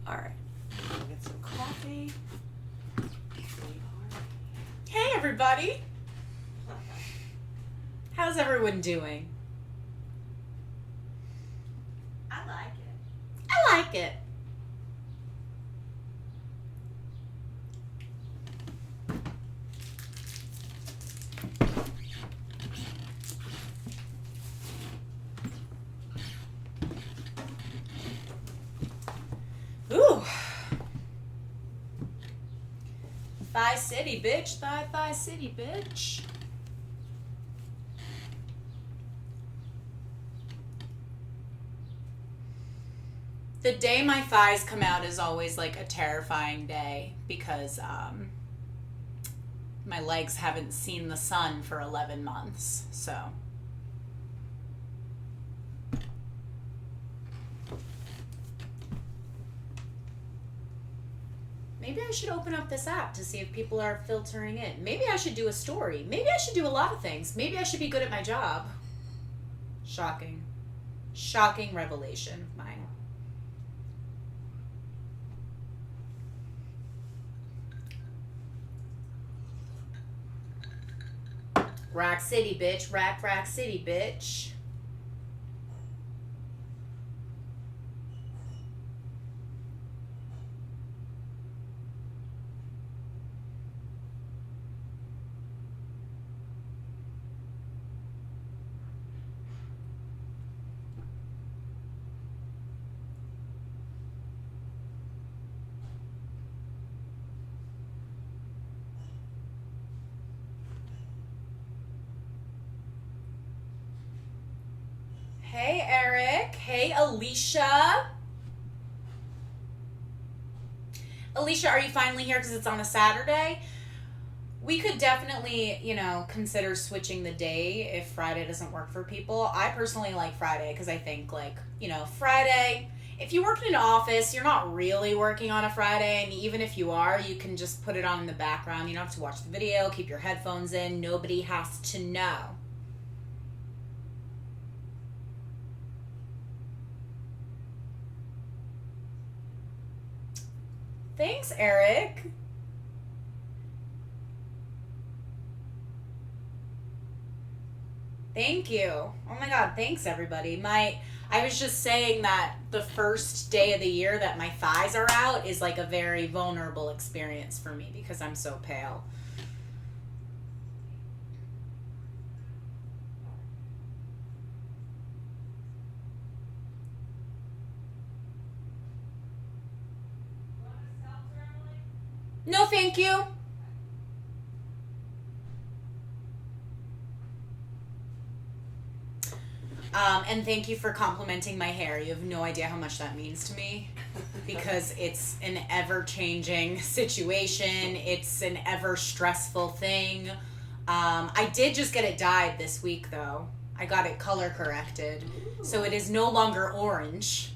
All right. I'll get some coffee. Hey, everybody. How's everyone doing? I like it. I like it. Ooh. Thigh City, bitch. Thigh City, bitch. The day my thighs come out is always like a terrifying day because my legs haven't seen the sun for 11 months. So maybe I should open up this app to see if people are filtering in. Maybe I should do a story. Maybe I should do a lot of things. Maybe I should be good at my job. Shocking. Shocking revelation of mine. Rack City, bitch. Rack City, bitch. Hey, Eric. Hey, Alicia. Alicia, are you finally here because it's on a Saturday? We could definitely, consider switching the day if Friday doesn't work for people. I personally like Friday because I think, Friday, if you work in an office, you're not really working on a Friday. And even if you are, you can just put it on in the background. You don't have to watch the video, keep your headphones in. Nobody has to know. Thanks, Eric. Thank you. Oh my God, thanks everybody. I was just saying that the first day of the year that my thighs are out is like a very vulnerable experience for me because I'm so pale. No, thank you. And thank you for complimenting my hair. You have no idea how much that means to me because it's an ever-changing situation. It's an ever-stressful thing. I did just get it dyed this week, though. I got it color corrected. So it is no longer orange.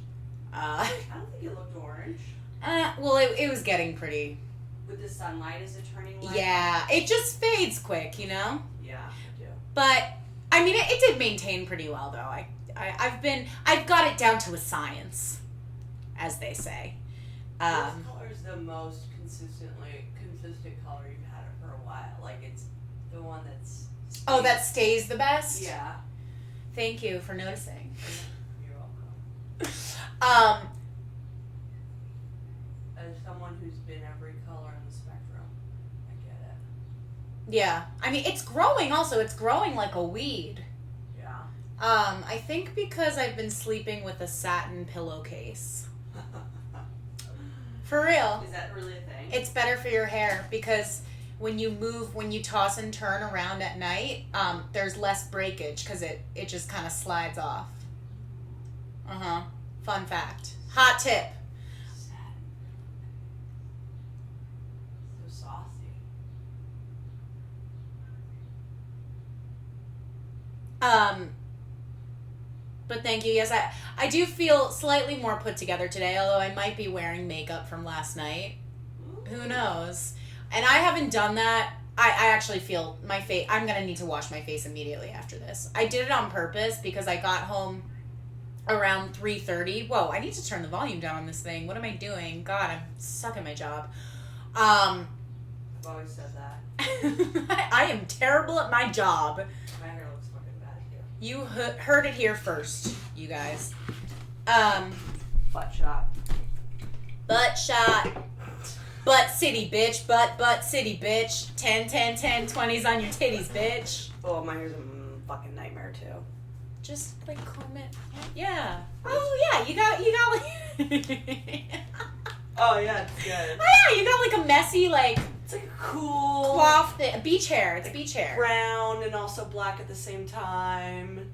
I don't think it looked orange. Well, it was getting pretty... With the sunlight, is it turning light? Yeah, it just fades quick, Yeah, I do. But... I mean, it did maintain pretty well, though. I've got it down to a science, as they say. This color is the most consistent color you've had it for a while. Like, it's the one that's... Oh, that stays the best? Yeah. Thank you for noticing. You're welcome. Um, As someone who's been every color on the spectrum, I get it. yeah. I mean, it's growing also. It's growing like a weed. Yeah. I think because I've been sleeping with a satin pillowcase. For real. Is that really a thing? It's better for your hair because when you toss and turn around at night, there's less breakage because it just kind of slides off. Fun fact. Hot tip. So saucy. But thank you. Yes, I do feel slightly more put together today, although I might be wearing makeup from last night. Who knows? And I haven't done that. I actually feel my face. I'm going to need to wash my face immediately after this. I did it on purpose because I got home around 3:30. Whoa, I need to turn the volume down on this thing. What am I doing? God, I'm sucking my job. I've always said that. I am terrible at my job. My hair looks fucking bad too. You heard it here first, you guys. Butt shot. Butt shot. Butt city, bitch. Butt city, bitch. 10, 10, 10, 20s on your titties, bitch. Oh, my hair's a fucking nightmare too. Just like comb it. Yeah. Oh yeah, you got like. Oh yeah, it's good. Oh yeah, you got like a messy like. It's like a cool Coif thing. Beach hair. It's beach hair. brown and also black at the same time.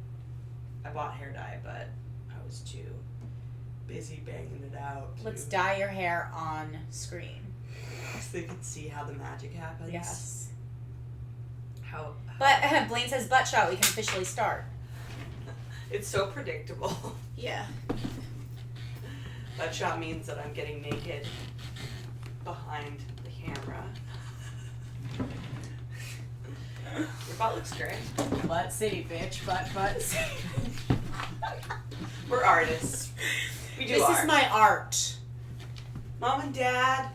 I bought hair dye, but I was too busy banging it out. Let's dye your hair on screen. So they can see how the magic happens. Yes. How But Blaine says butt shot. We can officially start. it's so predictable. Yeah. Butt shot means that I'm getting naked behind the camera. Your butt looks great. Butt city, bitch. Butt city. We're artists. We do This art. is my art. Mom and Dad.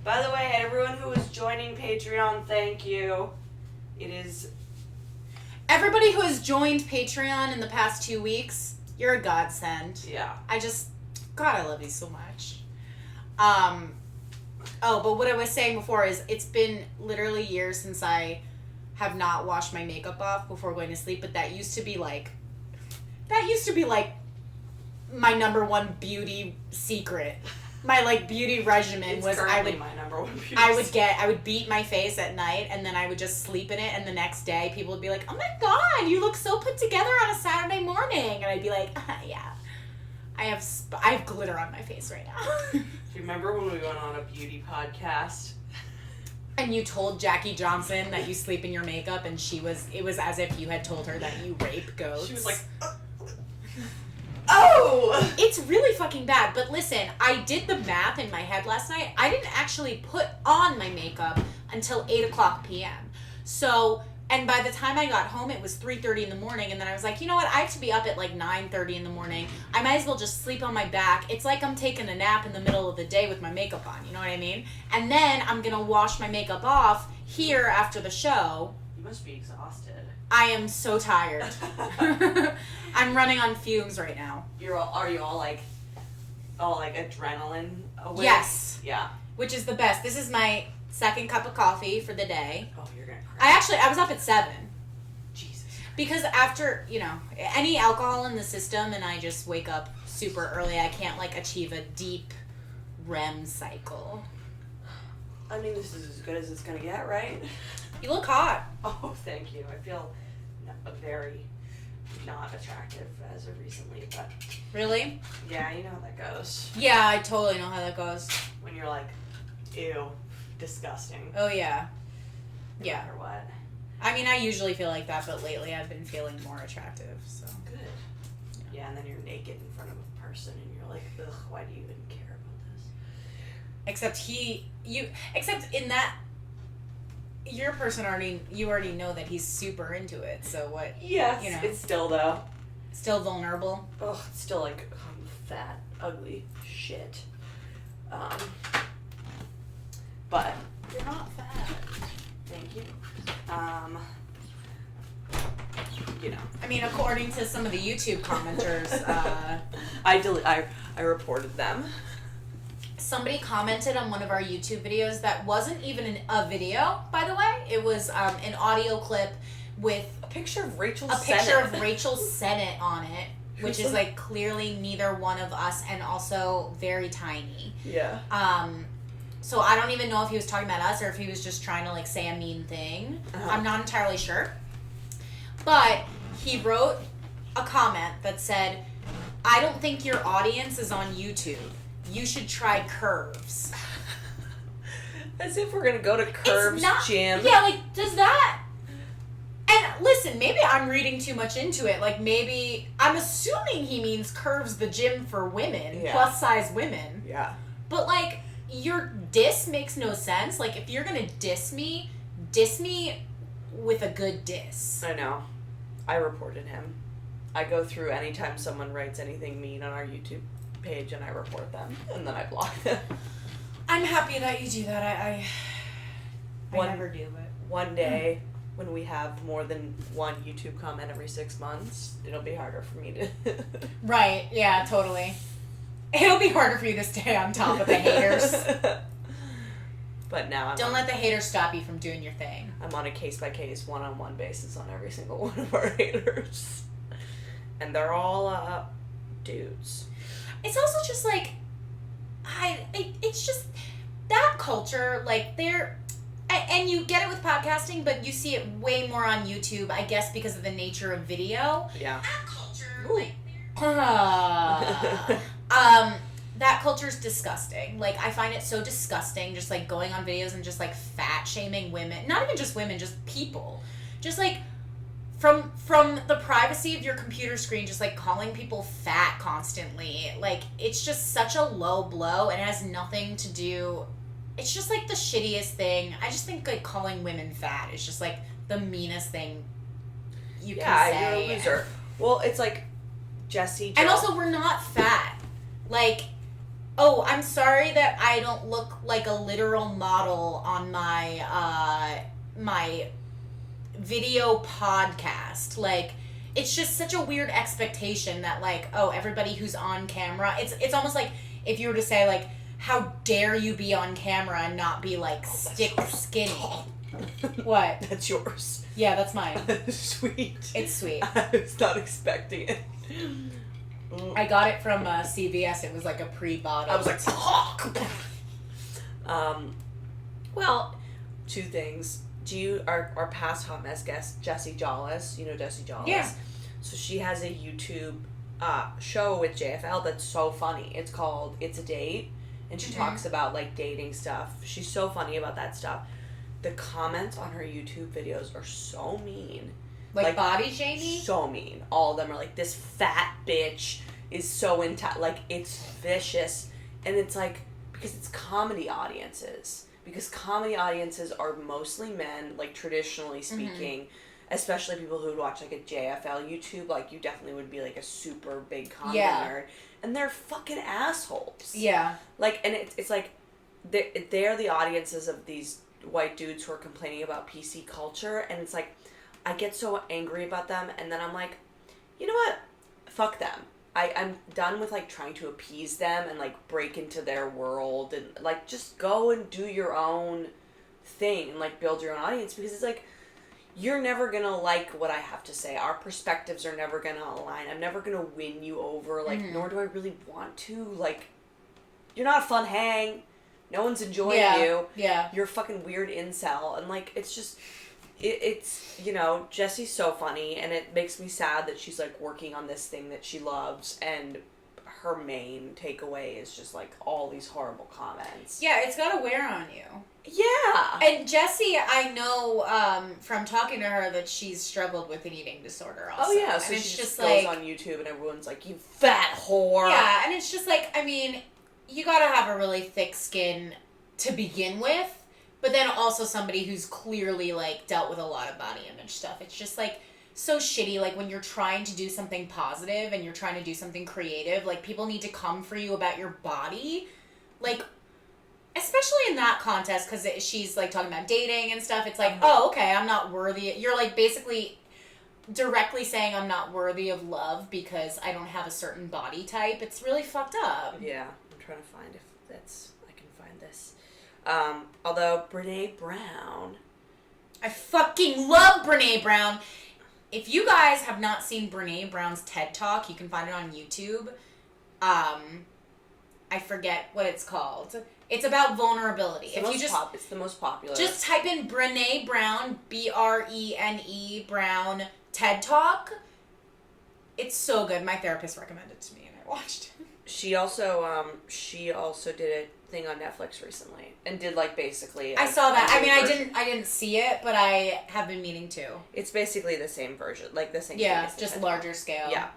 By the way, everyone who is joining Patreon, thank you. It is Everybody who has joined Patreon in the past 2 weeks, you're a godsend. yeah. God, I love you so much. But what I was saying before is it's been literally years since I have not washed my makeup off before going to sleep, but that used to be like my number one beauty secret. My like beauty regimen It's was currently my number one beauty I would beat my face at night and then I would just sleep in it, and the next day people would be like, "Oh my god, you look so put together on a Saturday morning." And I'd be like, "Yeah. I have glitter on my face right now." Do you remember when we went on a beauty podcast? And you told Jackie Johnson that you sleep in your makeup, and it was as if you had told her that you rape goats. She was like, oh! It's really fucking bad. But listen, I did the math in my head last night. I didn't actually put on my makeup until 8:00 p.m. So, and by the time I got home, it was 3:30 in the morning. And then I was like, you know what? I have to be up at like 9:30 in the morning. I might as well just sleep on my back. It's like I'm taking a nap in the middle of the day with my makeup on. You know what I mean? And then I'm going to wash my makeup off here after the show. You must be exhausted. I am so tired. I'm running on fumes right now. Are you all like adrenaline awake? Yes. Yeah. Which is the best. This is my second cup of coffee for the day. Oh, you're gonna cry. I was up at 7. Jesus. Because after, any alcohol in the system and I just wake up super early, I can't like achieve a deep REM cycle. I mean, this is as good as it's gonna get, right? You look hot. Oh, thank you. I feel very not attractive as of recently, but Really? yeah, you know how that goes. Yeah, I totally know how that goes. When you're like, ew, disgusting. Oh, yeah. No Yeah. matter what. I mean, I usually feel like that, but lately I've been feeling more attractive, so. Good. Yeah, and then you're naked in front of a person and you're like, ugh, why do you even care about this? Except in that, your person you already know that he's super into it, so what? Yes, You know. it's still though. Still vulnerable? Ugh, it's still like fat, ugly shit. But You're not fat. thank you. I mean, according to some of the YouTube commenters, I reported them. somebody commented on one of our YouTube videos that wasn't even a video, by the way. It was an audio clip with A picture of Rachel a Sennett. picture of Rachel Sennett on it, which Who's is the- like clearly neither one of us and also very tiny. Yeah. So I don't even know if he was talking about us or if he was just trying to like say a mean thing. Uh-huh. I'm not entirely sure. But he wrote a comment that said, "I don't think your audience is on YouTube. You should try Curves." As if we're gonna go to Curves Gym. Yeah, like, does that... And listen, maybe I'm reading too much into it. Like, maybe... I'm assuming he means Curves the gym for women, Yeah. plus-size women. Yeah. But, like, your diss makes no sense. Like, if you're gonna diss me with a good diss. I know. I reported him. I go through anytime someone writes anything mean on our YouTube page and I report them, and then I block them. I'm happy that you do that. I One- never do, but One day, when we have more than one YouTube comment every 6 months, it'll be harder for me to... right, yeah, totally. It'll be harder for you to stay on top of the haters. But now Don't let the haters stop you from doing your thing. I'm on a case-by-case, one-on-one basis on every single one of our haters. And they're all, dudes. It's also just like, it's just that culture, like and you get it with podcasting, but you see it way more on YouTube, I guess, because of the nature of video. Yeah. That culture, like, that culture's disgusting. Like, I find it so disgusting, just like going on videos and just like fat shaming women. Not even just women, just people. Just like from the privacy of your computer screen, just like calling people fat constantly. Like, it's just such a low blow, and it has nothing to do. It's just like the shittiest thing. I just think like calling women fat is just like the meanest thing you can say. Yeah, you're a loser. Well, it's like Jessie. And also, we're not fat. Like, oh, I'm sorry that I don't look like a literal model on my my video podcast. Like, it's just such a weird expectation that, like, oh, everybody who's on camera, it's almost like if you were to say, like, how dare you be on camera and not be, like, stick skinny. What? That's yours. Yeah, that's mine. Sweet. It's sweet. I was not expecting it. I got it from CVS. It was like a pre-bought. I was like, well, two things. Our past Hot Mess guest, Jessie Jollis, you know Jessie Jollis? Yeah. So she has a YouTube show with JFL that's so funny. It's called It's a Date, and she talks about, like, dating stuff. She's so funny about that stuff. The comments on her YouTube videos are so mean. Like body shaming? So mean. All of them are like, this fat bitch is so like, it's vicious. And it's like, because it's comedy audiences. Because comedy audiences are mostly men, like, traditionally speaking. Especially people who would watch, like, a JFL YouTube. Like, you definitely would be, like, a super big comedy nerd. And they're fucking assholes. Yeah. Like, and it's like, they're the audiences of these white dudes who are complaining about PC culture. And it's like, I get so angry about them, and then I'm like, you know what? Fuck them. I'm done with, like, trying to appease them and, like, break into their world, and, like, just go and do your own thing and, like, build your own audience, because it's like, you're never gonna like what I have to say. Our perspectives are never gonna align. I'm never gonna win you over, like, nor do I really want to. Like, you're not a fun hang. No one's enjoying you. Yeah. You're a fucking weird incel, and, like, it's just... It's, you know, Jessie's so funny, and it makes me sad that she's, like, working on this thing that she loves, and her main takeaway is just, like, all these horrible comments. Yeah, it's got to wear on you. Yeah! And Jessie, I know from talking to her that she's struggled with an eating disorder also. Oh, yeah, so and she it's just goes like, on YouTube, and everyone's like, you fat whore! Yeah, and it's just like, I mean, you got to have a really thick skin to begin with. But then also somebody who's clearly, like, dealt with a lot of body image stuff. It's just, like, so shitty. Like, when you're trying to do something positive and you're trying to do something creative, like, people need to come for you about your body. Like, especially in that context, because she's, like, talking about dating and stuff. It's like, oh, okay, I'm not worthy. You're, like, basically directly saying I'm not worthy of love because I don't have a certain body type. It's really fucked up. Yeah, I'm trying to find if I can find this. Although Brene Brown... I fucking love Brene Brown. If you guys have not seen Brene Brown's TED Talk, you can find it on YouTube. I forget what it's called. It's about vulnerability. It's the most popular. Just type in Brene Brown, Brene Brown, TED Talk. It's so good. My therapist recommended it to me, and I watched it. She also did a thing on Netflix recently, and did, like, basically... I saw that. I mean, I didn't see it, but I have been meaning to. It's basically the same version, like, the same thing. Yeah, just larger scale. Yeah.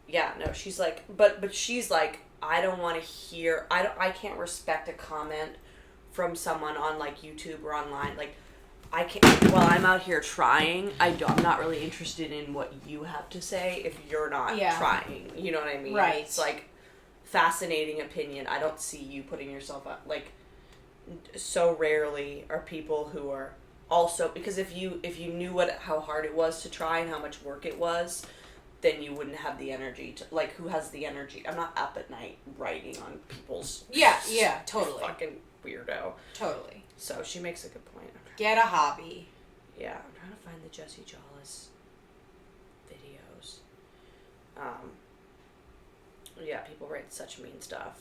Yeah, no, she's like... But she's like, I don't want to hear... I can't respect a comment from someone on, like, YouTube or online. Like, I can't. Well, I'm out here trying. I'm not really interested in what you have to say if you're not trying. You know what I mean? Right. It's like fascinating opinion. I don't see you putting yourself out. Like, so rarely are people who are also, because if you knew how hard it was to try and how much work it was, then you wouldn't have the energy to, like, who has the energy? I'm not up at night writing on people's totally fucking weirdo. Totally. So she makes a good point. Get a hobby. Yeah, I'm trying to find the Jessie Jollis videos. Yeah, people write such mean stuff.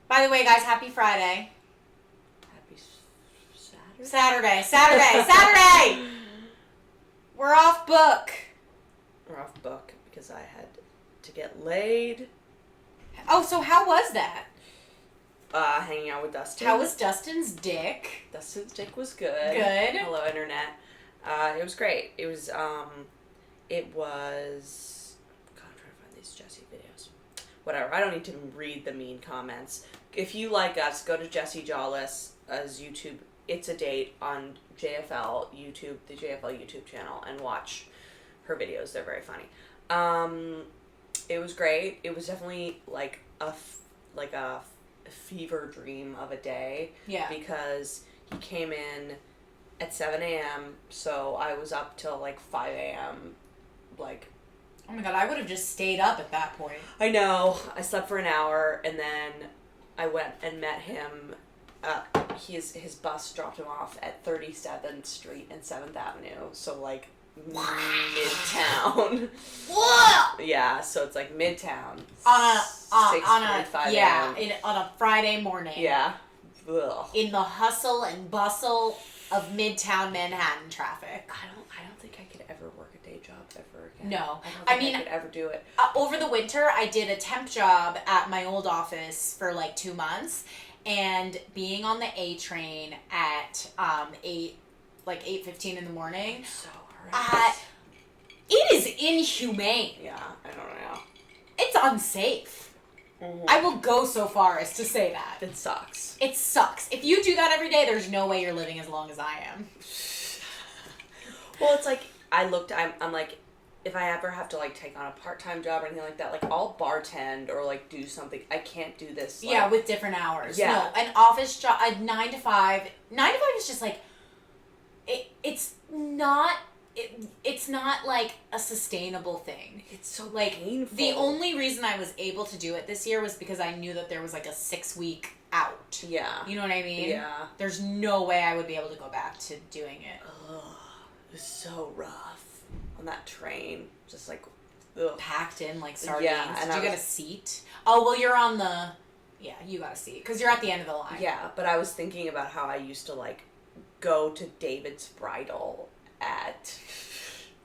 By the way, guys, happy Friday. Happy Saturday? Saturday! We're off book. We're off book because I had to get laid. Oh, so how was that? Hanging out with Dustin. How was Dustin's dick? Dustin's dick was good. Good. Hello, internet. It was great. It was, God, I'm trying to find these Jessie videos. Whatever. I don't need to read the mean comments. If you like us, go to Jessie Jollis' YouTube. It's a Date on JFL YouTube, the JFL YouTube channel, and watch her videos. They're very funny. It was great. It was definitely like a fever dream of a day. Yeah. Because he came in at 7 a.m., so I was up till like 5 a.m. Like, oh my god, I would have just stayed up at that point. I know. I slept for an hour, and then I went and met him. His bus dropped him off at 37th Street and 7th Avenue, so like midtown. Whoa! Yeah, so it's like midtown. On a Friday morning. Yeah. Ugh. In the hustle and bustle of midtown Manhattan traffic. I don't think I could ever work a day job ever again. No. I could ever do it. Over the winter, I did a temp job at my old office for like 2 months, and being on the A train at 8:15 in the morning. So horrendous. It is inhumane. Yeah, I don't know. It's unsafe. Mm-hmm. I will go so far as to say that. It sucks. It sucks. If you do that every day, there's no way you're living as long as I am. Well, it's like, I'm like, if I ever have to like take on a part-time job or anything like that, like I'll bartend or like do something. I can't do this. Like, yeah, with different hours. Yeah. No, an office job, a 9 to 5. 9 to 5 is just like, it's not like a sustainable thing. It's so like painful. The only reason I was able to do it this year was because I knew that there was like a 6-week out. Yeah. You know what I mean? Yeah. There's no way I would be able to go back to doing it. Ugh, it was so rough on that train. Just like, ugh. Packed in like sardines. Yeah, and Did you get a seat? Oh, well, you're on the... Yeah, you got a seat. Because you're at the end of the line. Yeah, but I was thinking about how I used to like go to David's Bridal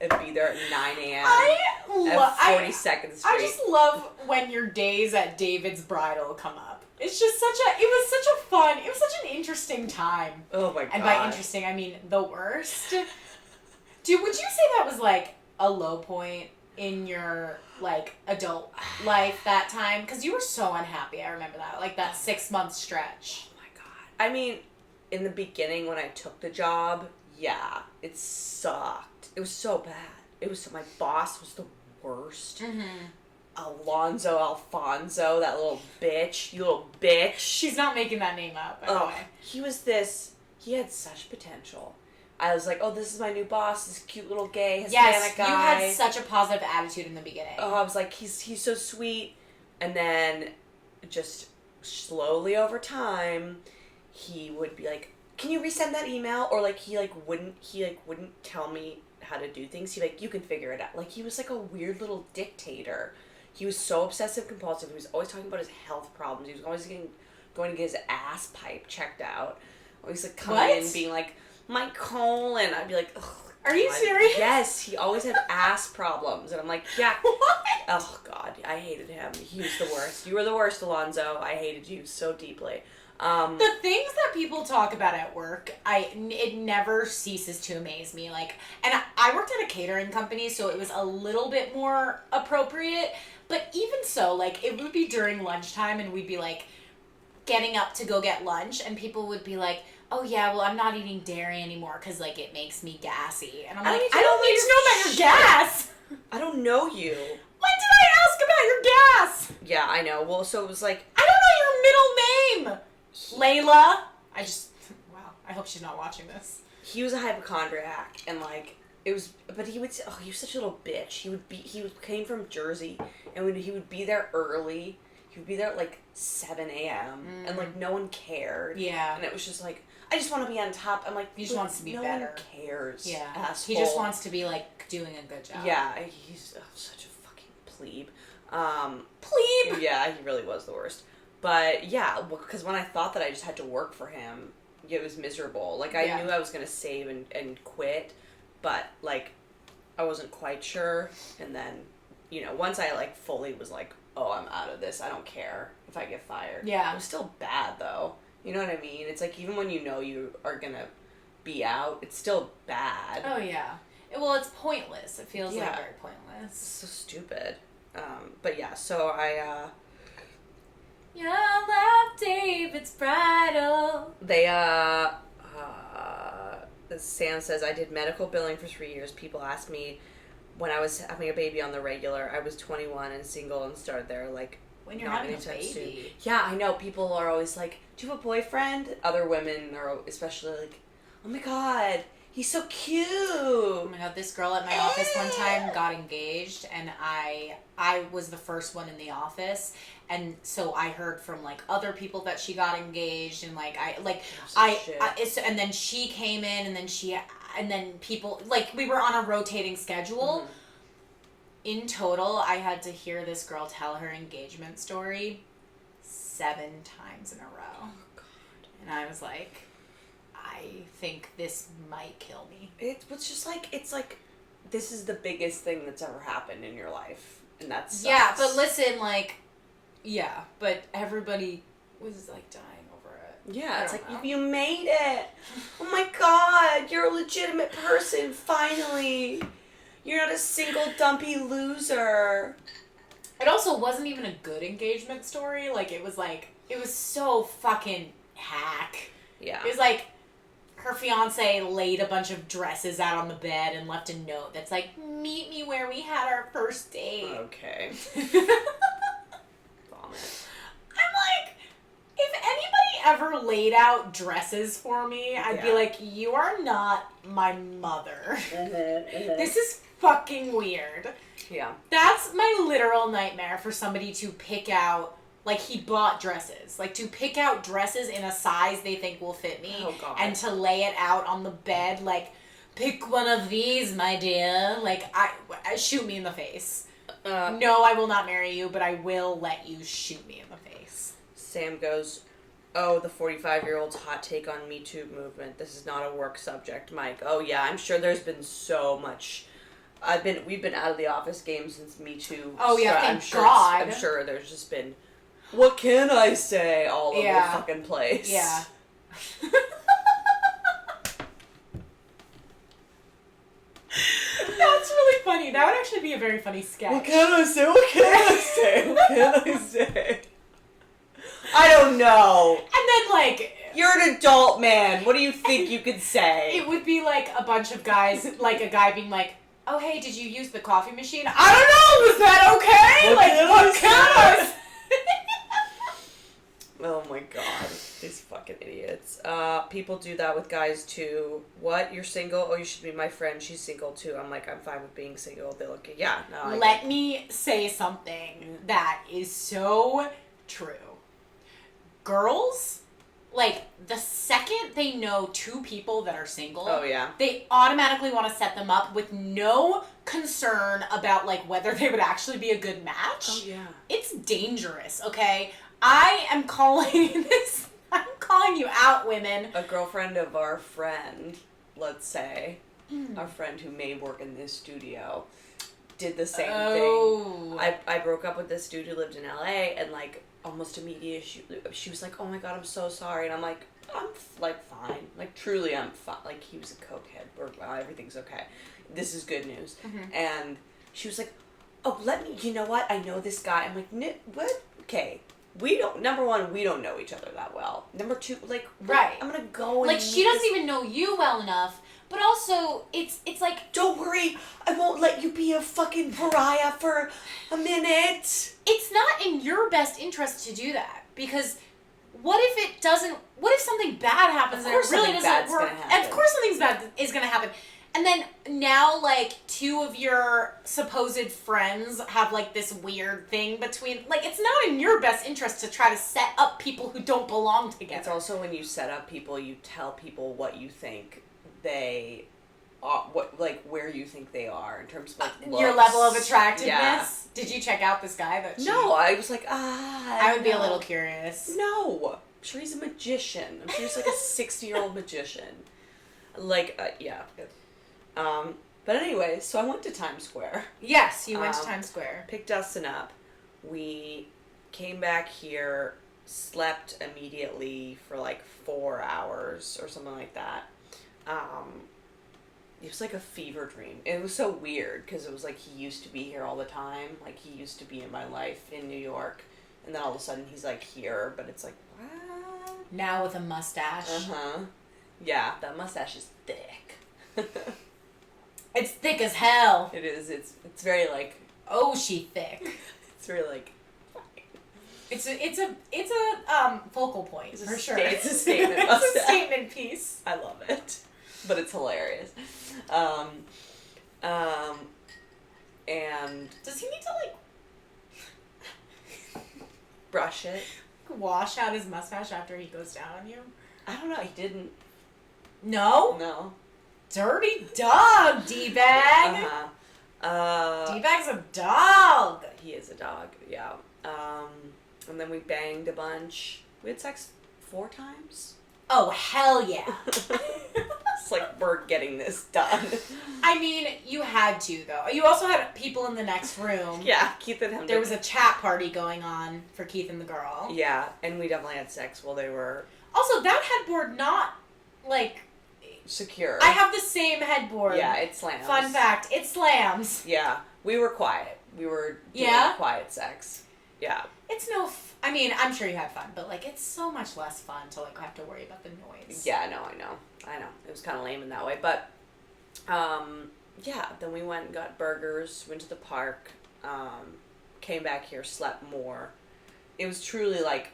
and be there at 9 a.m. at 42nd Street. I just love when your days at David's Bridal come up. It's just it was such an interesting time. Oh my god. And by interesting, I mean the worst. Dude, would you say that was like a low point in your like adult life that time? Because you were so unhappy, I remember that. Like that 6-month stretch. Oh my god. I mean, in the beginning when I took the job, yeah, it sucked. It was so bad. My boss was the worst. Mm-hmm. Alfonso, that little bitch. You little bitch. She's not making that name up, by the way. He had such potential. I was like, oh, this is my new boss, this cute little gay Hispanic guy. Yes, you had such a positive attitude in the beginning. Oh, I was like, he's so sweet. And then just slowly over time, he would be like, can you resend that email? Or like he wouldn't tell me how to do things. You can figure it out. Like he was like a weird little dictator. He was so obsessive compulsive. He was always talking about his health problems. He was always going to get his ass pipe checked out. Always like coming in being like, my colon. I'd be like, ugh. Are you serious? Yes, he always had ass problems. And I'm like, yeah. What? Oh, God. I hated him. He was the worst. You were the worst, Alonzo. I hated you so deeply. The things that people talk about at work, it never ceases to amaze me. Like, and I worked at a catering company, so it was a little bit more appropriate. But even so, like, it would be during lunchtime, and we'd be, like, getting up to go get lunch, and people would be like, oh yeah, well I'm not eating dairy anymore because like it makes me gassy. And I'm I like, don't I don't need to know about your gas. I don't know you. When did I ask about your gas? Yeah, I know. Well, so it was like, I don't know your middle name. Layla. Wow, I hope she's not watching this. he was a hypochondriac, and like, it was, but he would say, oh, he was such a little bitch. Came from Jersey, and he would be there early. He would be there at like 7 a.m. And like no one cared. Yeah. And it was just like, I just want to be on top. I'm like, He just wants to be no better. one cares. Yeah. Asshole. He just wants to be like doing a good job. Yeah, he's such a fucking plebe. Plebe. Yeah, he really was the worst. But yeah, because when I thought that I just had to work for him, it was miserable. Like I knew I was gonna save and quit, but like I wasn't quite sure. And then, once I like fully was like, oh, I'm out of this. I don't care if I get fired. Yeah. It was still bad though. You know what I mean? It's like even when you know you are gonna be out, it's still bad. Oh yeah. Well, it's pointless. It feels like Yeah. very It's pointless. so stupid. But yeah, so I Your love, David's bridal. they Sam says, I did medical billing for 3 years. People asked me when I was having a baby on the regular. I was 21 and single and started there like When you're not having a anytime soon. baby. Yeah, I know. People are always like, do you have a boyfriend? Other women are especially like, oh my god, he's so cute. Oh my god, this girl at my office one time got engaged, and I was the first one in the office, and so I heard from like other people that she got engaged, and and then she came in, and then people, like, we were on a rotating schedule. Mm-hmm. In total, I had to hear this girl tell her engagement story 7 times in a row. Oh god. And I was like, I think this might kill me. It's just like, this is the biggest thing that's ever happened in your life. And that's Yeah, but listen, like, yeah, but everybody was like dying over it. Yeah, it's like, you made it. Oh my god, you're a legitimate person, finally. You're not a single dumpy loser. It also wasn't even a good engagement story. Like, it was so fucking hack. Yeah. It was like, her fiance laid a bunch of dresses out on the bed and left a note that's like, meet me where we had our first date. Okay. Vomit. I'm like, if anybody ever laid out dresses for me, I'd be like, you are not my mother. This is fucking weird. Yeah. That's my literal nightmare, for somebody to pick out, like, he bought dresses. Like, to pick out dresses in a size they think will fit me. Oh, God. And to lay it out on the bed, like, pick one of these, my dear. Like, shoot me in the face. No, I will not marry you, but I will let you shoot me in the face. Sam goes, oh, the 45-year-old's hot take on Me Too movement. This is not a work subject, Mike. Oh, yeah, I'm sure there's been so much. We've been out of the office game since Me Too. Oh, yeah, thank God. I'm sure there's just been, what can I say, all over the fucking place. Yeah. That's really funny. That would actually be a very funny sketch. What can I say? What can I say? What can I say? I don't know. And then, like... You're an adult man. What do you think you could say? It would be like a bunch of guys, like a guy being like, oh, hey, did you use the coffee machine? I don't know, was that okay? What can I say? Oh my god. These fucking idiots. People do that with guys too. What? You're single? Oh, you should be my friend. She's single too. I'm like, I'm fine with being single. They look, yeah. No, Let me say something that is so true. Girls, like, the second they know 2 people that are single, oh yeah, they automatically want to set them up with no concern about, like, whether they would actually be a good match. Oh yeah. It's dangerous, okay? I am calling this... I'm calling you out, women. A girlfriend of our friend, let's say, our friend who may work in this studio, did the same thing. I broke up with this dude who lived in LA, and like almost immediately she was like, oh my god, I'm so sorry. And I'm like, I'm like fine. Like truly I'm fine. Like he was a cokehead, or well, everything's okay. This is good news. Mm-hmm. And she was like, oh, you know what? I know this guy. I'm like, what? Okay. number one, we don't know each other that well. Number two, like, Right. I'm gonna go and Like, she doesn't this- even know you well enough, but also, it's like, Don't worry, I won't let you be a fucking pariah for a minute. it's not in your best interest to do that, because what if something bad happens and it course really something doesn't bad's work? gonna happen. Of course something bad is gonna happen. And then now, like, two of your supposed friends have, like, this weird thing between... Like, it's not in your best interest to try to set up people who don't belong together. It's also when you set up people, you tell people what you think they are, where you think they are in terms of, like, your looks. level of attractiveness. Yeah. Did you check out this guy that she... No, I was like, I would be a no. little curious. No. I'm sure he's a magician. I'm sure he's like a 60-year-old magician. Like, yeah. But anyway, so I went to Times Square. Yes, you went to Times Square. Picked Dustin up. We came back here, slept immediately for like 4 hours or something like that. It was like a fever dream. It was so weird because it was like he used to be here all the time. Like he used to be in my life in New York. And then all of a sudden he's like here, but it's like, what? Now with a mustache. Uh-huh. Yeah, that mustache is thick. It's thick as hell. It is. It's very like. Oh, she thick. It's very like. It's a focal point for sure. It's a statement. It's a mustache. statement piece. I love it, but it's hilarious. And Does he need to like brush it. wash out his mustache after he goes down on you? I don't know. He didn't. No. No. Dirty dog, D-bag. D-bag's a dog. He is a dog. Yeah. And then we banged a bunch. We had sex 4 times. Oh, hell yeah. It's like we're getting this done. I mean, you had to, though. You also had people in the next room. Yeah, Keith and him. There was a chat party going on for Keith and the girl. Yeah, and we definitely had sex while they were Also, that headboard not, like... secure. I have the same headboard. Yeah, it slams. Fun fact, it slams. Yeah, we were quiet. We were doing quiet sex. Yeah. It's no... I mean, I'm sure you had fun, but, like, it's so much less fun to, like, have to worry about the noise. Yeah, no, I know. It was kind of lame in that way, but, yeah, then we went and got burgers, went to the park, came back here, slept more. It was truly, like,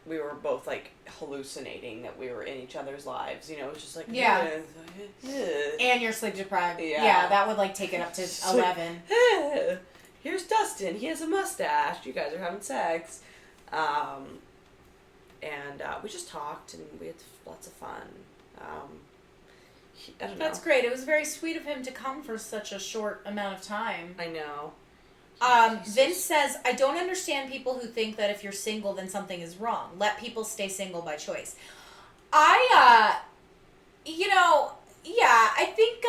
we were both, like, hallucinating that we were in each other's lives, you know, it was just like... Yeah. And you're sleep deprived. Yeah. Yeah, that would, like, take it up to 11. Here's Dustin, he has a mustache, you guys are having sex. And we just talked and we had lots of fun. I don't know. That's great. It was very sweet of him to come for such a short amount of time. I know. Vince says, I don't understand people who think that if you're single, then something is wrong. Let people stay single by choice. I think,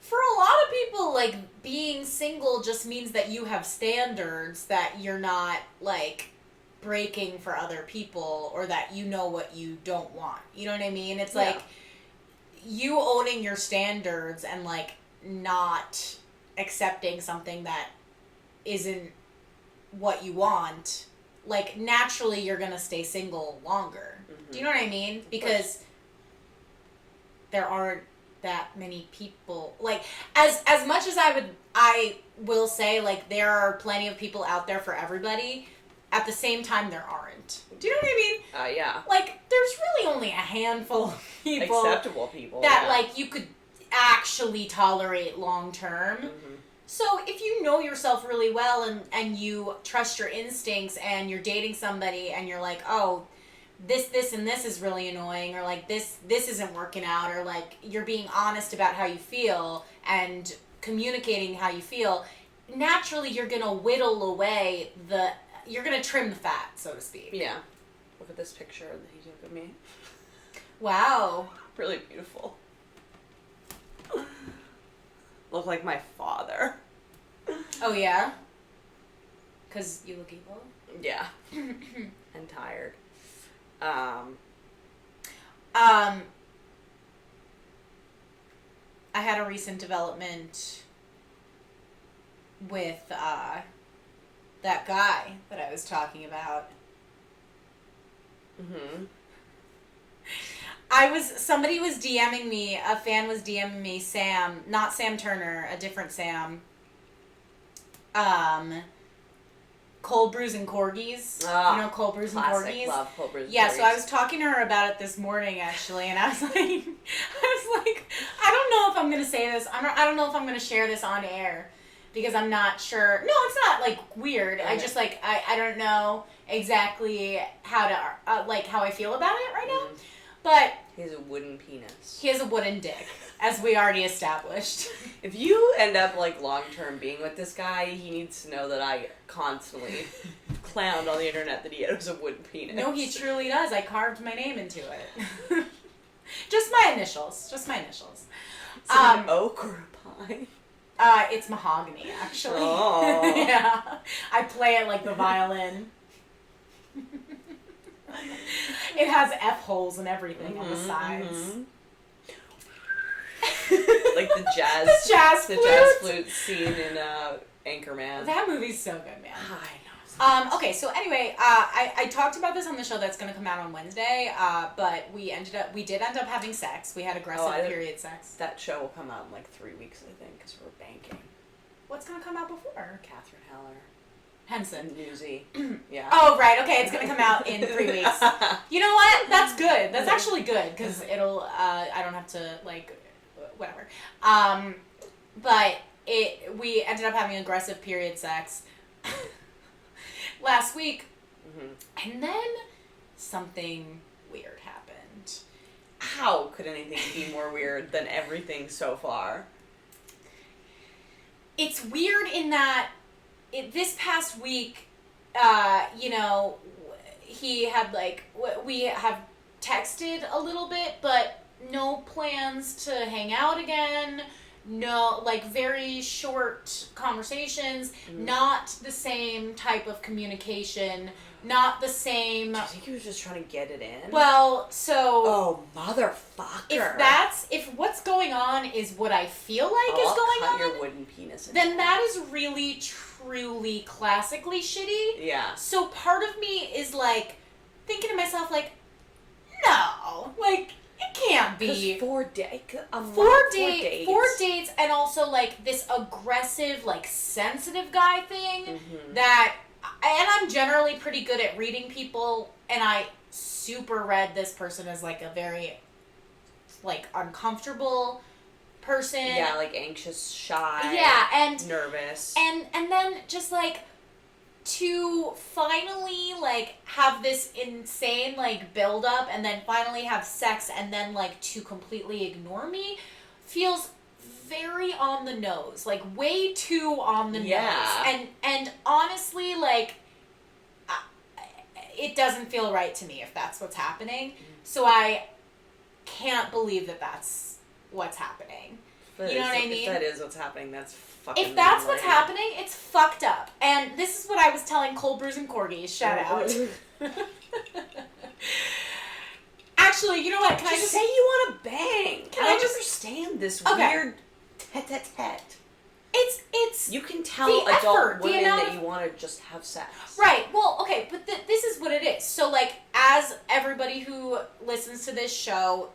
for a lot of people, like, being single just means that you have standards, that you're not, like, breaking for other people, or that you know what you don't want. You know what I mean? It's like, you owning your standards and, like, not accepting something that isn't what you want, like, naturally you're gonna stay single longer. Mm-hmm. Do you know what I mean? Because there aren't that many people, like, as much as I will say, like, there are plenty of people out there for everybody, at the same time there aren't. Do you know what I mean? Yeah. Like, there's really only a handful of people acceptable people that like you could actually tolerate long term. Mm-hmm. So if you know yourself really well and you trust your instincts and you're dating somebody and you're like, oh, this and this is really annoying, or like this isn't working out, or like you're being honest about how you feel and communicating how you feel, naturally you're gonna whittle away you're gonna trim the fat, so to speak. Yeah. Look at this picture that he took of me. Wow. Really beautiful. Look like my father. Oh yeah? 'Cause you look evil? Yeah. And tired. I had a recent development with that guy that I was talking about. Mm-hmm. Somebody was DMing me, a fan was DMing me, Sam, not Sam Turner, a different Sam. Cold Brews and Corgis. You know Cold Brews and Corgis? Love Cold Brews and Yeah, Corgis. so I was talking to her about it this morning, actually, and I was like, I don't know if I'm going to say this. I don't know if I'm going to share this on air, because I'm not sure. No, it's not, like, weird. Okay. I just, like, I don't know exactly how to, how I feel about it right now. But he has a wooden penis. he has a wooden dick, as we already established. If you end up, like, long-term being with this guy, he needs to know that I constantly clowned on the internet that he has a wooden penis. No, he truly does. I carved my name into it. Just my initials. Is it an oak or a pine? It's mahogany, actually. Oh. Yeah. I play it like the violin. It has F holes and everything on the sides. Mm-hmm. Like the jazz, The jazz flute scene in Anchorman. That movie's so good, man. I know. Okay, so anyway, I talked about this on the show that's going to come out on Wednesday, but we did end up having sex. We had aggressive period sex. That show will come out in like 3 weeks, I think, because we're banking. What's going to come out before? Catherine Heller. Henson. Newsy. Yeah. Oh, right. Okay, it's going to come out in 3 weeks. You know what? That's good. That's actually good, because it'll, I don't have to, like, whatever. But we ended up having aggressive period sex last week, and then something weird happened. How could anything be more weird than everything so far? It's weird in that this past week, he had, like, we have texted a little bit, but no plans to hang out again. No, like, very short conversations, not the same type of communication, not the same... Do you think he was just trying to get it in? Well, so... Oh, motherfucker. If what's going on is what I feel like is going cut on, your wooden penis in then that is really, truly, classically shitty. Yeah. So part of me is, like, thinking to myself, like, no, like... It can't be. 4 dates. 4 dates, and also, like, this aggressive, like, sensitive guy thing that, and I'm generally pretty good at reading people, and I super read this person as, like, a very, like, uncomfortable person. Yeah, like, anxious, shy. Yeah, and... nervous. And then just, like... to finally, like, have this insane, like, build up and then finally have sex and then, like, to completely ignore me feels very on the nose. Like, way too on the nose. And honestly, like, it doesn't feel right to me if that's what's happening. So I can't believe that that's what's happening. You know what I mean? If that is what's happening, that's fucking If that's what's lame. happening, it's fucked up. And this is what I was telling Cold Brews and Corgis. Shout out. Actually, you know what? Can I just say you want to bang? Can I I don't just- understand this Okay. weird tete-a-tete. It's You can tell the adult effort, the women amount that of- you want to just have sex. right. Well, okay, but this is what it is. So, like, as everybody who listens to this show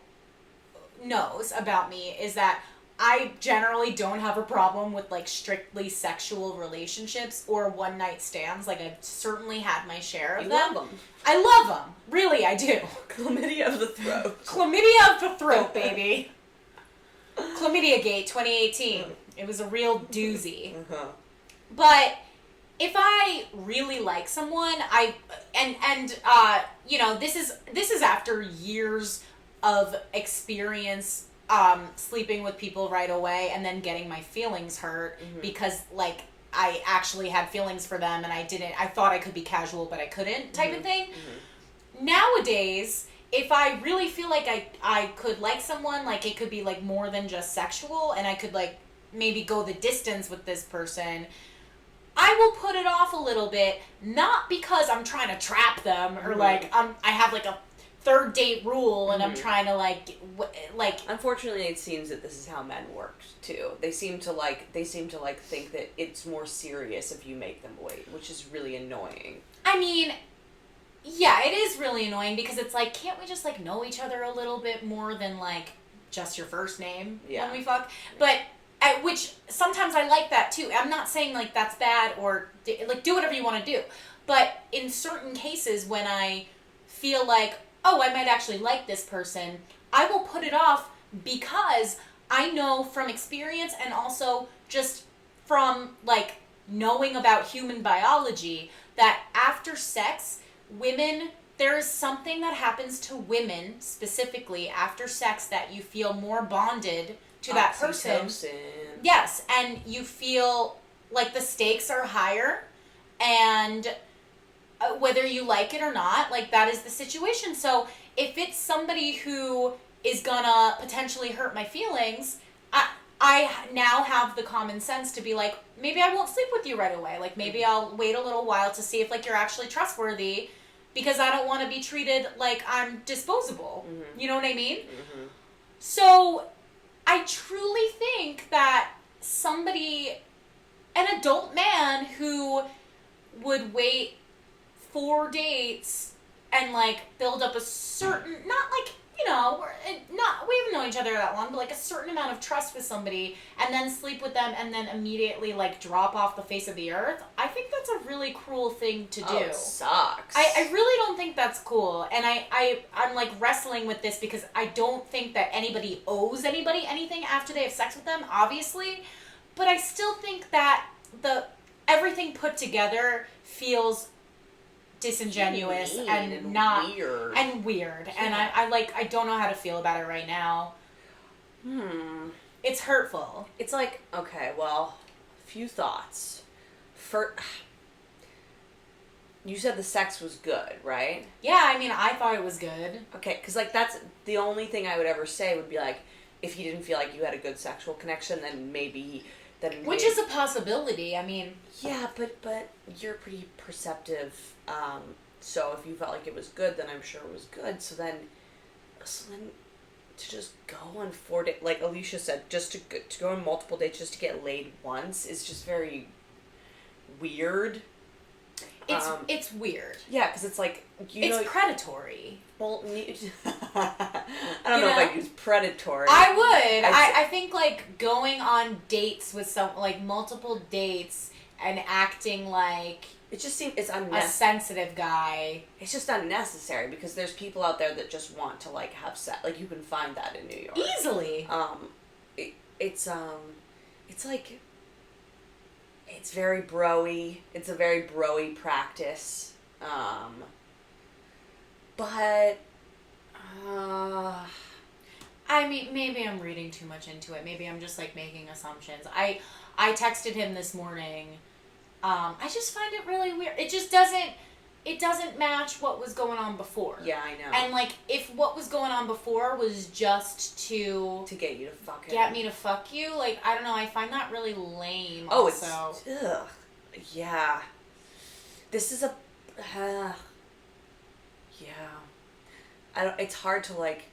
knows about me, is that I generally don't have a problem with, like, strictly sexual relationships or one-night stands. Like, I've certainly had my share of You them. love them. I love them. Really, I do. Chlamydia of the throat. Chlamydia of the throat, baby. Chlamydia Gate 2018. It was a real doozy. But if I really like someone, this is after years of experience sleeping with people right away and then getting my feelings hurt because, like, I actually had feelings for them and I thought I could be casual but I couldn't type of thing. Nowadays, if I really feel like I could like someone, like, it could be, like, more than just sexual and I could, like, maybe go the distance with this person, I will put it off a little bit, not because I'm trying to trap them or, like, I have, like, a third date rule and I'm trying to, like... Unfortunately, it seems that this is how men work too. They seem to think that it's more serious if you make them wait, which is really annoying. I mean, Yeah, it is really annoying because it's like, can't we just like know each other a little bit more than like just your first name when we fuck? But which sometimes I like that too. I'm not saying like that's bad or like do whatever you want to do. But in certain cases when I feel like, oh, I might actually like this person, I will put it off because I know from experience and also just from like knowing about human biology that after sex, women, there is something that happens to women specifically after sex that you feel more bonded to that person. Yes, and you feel like the stakes are higher, and whether you like it or not, like that is the situation. So if it's somebody who is gonna potentially hurt my feelings, I now have the common sense to be like, maybe I won't sleep with you right away. Like maybe I'll wait a little while to see if like you're actually trustworthy, because I don't want to be treated like I'm disposable. Mm-hmm. You know what I mean? Mm-hmm. So I truly think that an adult man who would wait 4 dates and like build up a certain, not like, you know, we haven't known each other that long, but like a certain amount of trust with somebody, and then sleep with them and then immediately like drop off the face of the earth. I think that's a really cruel thing to do. Oh, it sucks. I really don't think that's cool. And I'm like wrestling with this because I don't think that anybody owes anybody anything after they have sex with them, obviously. But I still think that everything put together feels disingenuous and not weird yeah. And I don't know how to feel about it right now. It's hurtful. It's like, okay, well, a few thoughts. You said the sex was good, right? Yeah, I mean, I thought it was good. Okay, because like that's the only thing I would ever say would be like, if he didn't feel like you had a good sexual connection, then maybe which is a possibility. I mean, yeah, but you're pretty perceptive. So if you felt like it was good, then I'm sure it was good. So then to just go on 4 dates, like Alicia said, just to go on multiple dates just to get laid once is just very weird. It's weird. Yeah, because it's like it's predatory. Well, I don't know if I'd use predatory. I would. I think like going on dates with like multiple dates and acting like it just seems it's unnecessary. A sensitive guy. It's just unnecessary because there's people out there that just want to like have sex. Like you can find that in New York easily. It's like it's very bro-y. It's a very bro-y practice. But I mean, maybe I'm reading too much into it. Maybe I'm just like making assumptions. I texted him this morning. I just find it really weird. It just doesn't match what was going on before. Yeah, I know. And like, if what was going on before was just to get you to fuck him. Get me to fuck you, like, I don't know, I find that really lame. Oh, also. It's ugh. Yeah. This is a yeah. It's hard to like.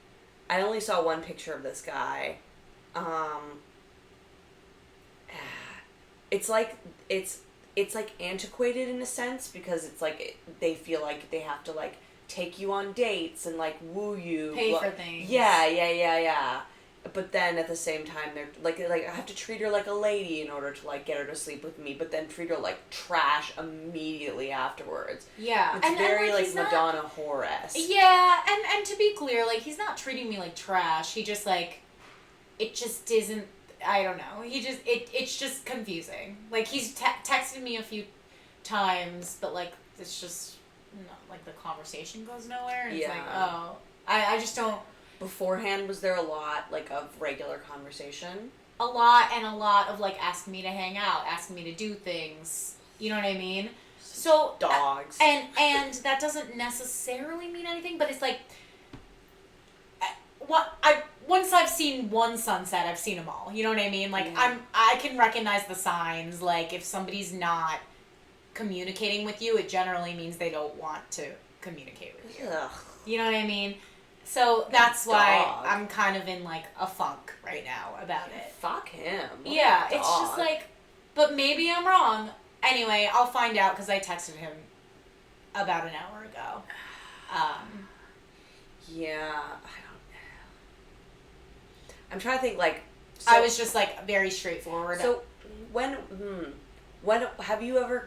I only saw one picture of this guy. It's like it's like antiquated in a sense because it's like they feel like they have to like take you on dates and like woo you, pay for things. Yeah. But then at the same time they're like I have to treat her like a lady in order to like get her to sleep with me, but then treat her like trash immediately afterwards. Yeah, it's very like Madonna whore-esque. Yeah, and to be clear, like he's not treating me like trash. He just like it just isn't. I don't know. It's just confusing. Like he's texted me a few times, but like it's just like the conversation goes nowhere. And it's like, oh, I just don't. Beforehand, was there a lot like of regular conversation? A lot of like asking me to hang out, asking me to do things. You know what I mean? So dogs. And that doesn't necessarily mean anything, but it's like once I've seen one sunset, I've seen them all. You know what I mean? Like I can recognize the signs. Like if somebody's not communicating with you, it generally means they don't want to communicate with you. Ugh. You know what I mean? So that's why I'm kind of in like a funk right now about it. Fuck him. Yeah, it's just like, but maybe I'm wrong. Anyway, I'll find out because I texted him about an hour ago. Yeah, I'm trying to think, like... So, I was just, like, very straightforward. So, when have you ever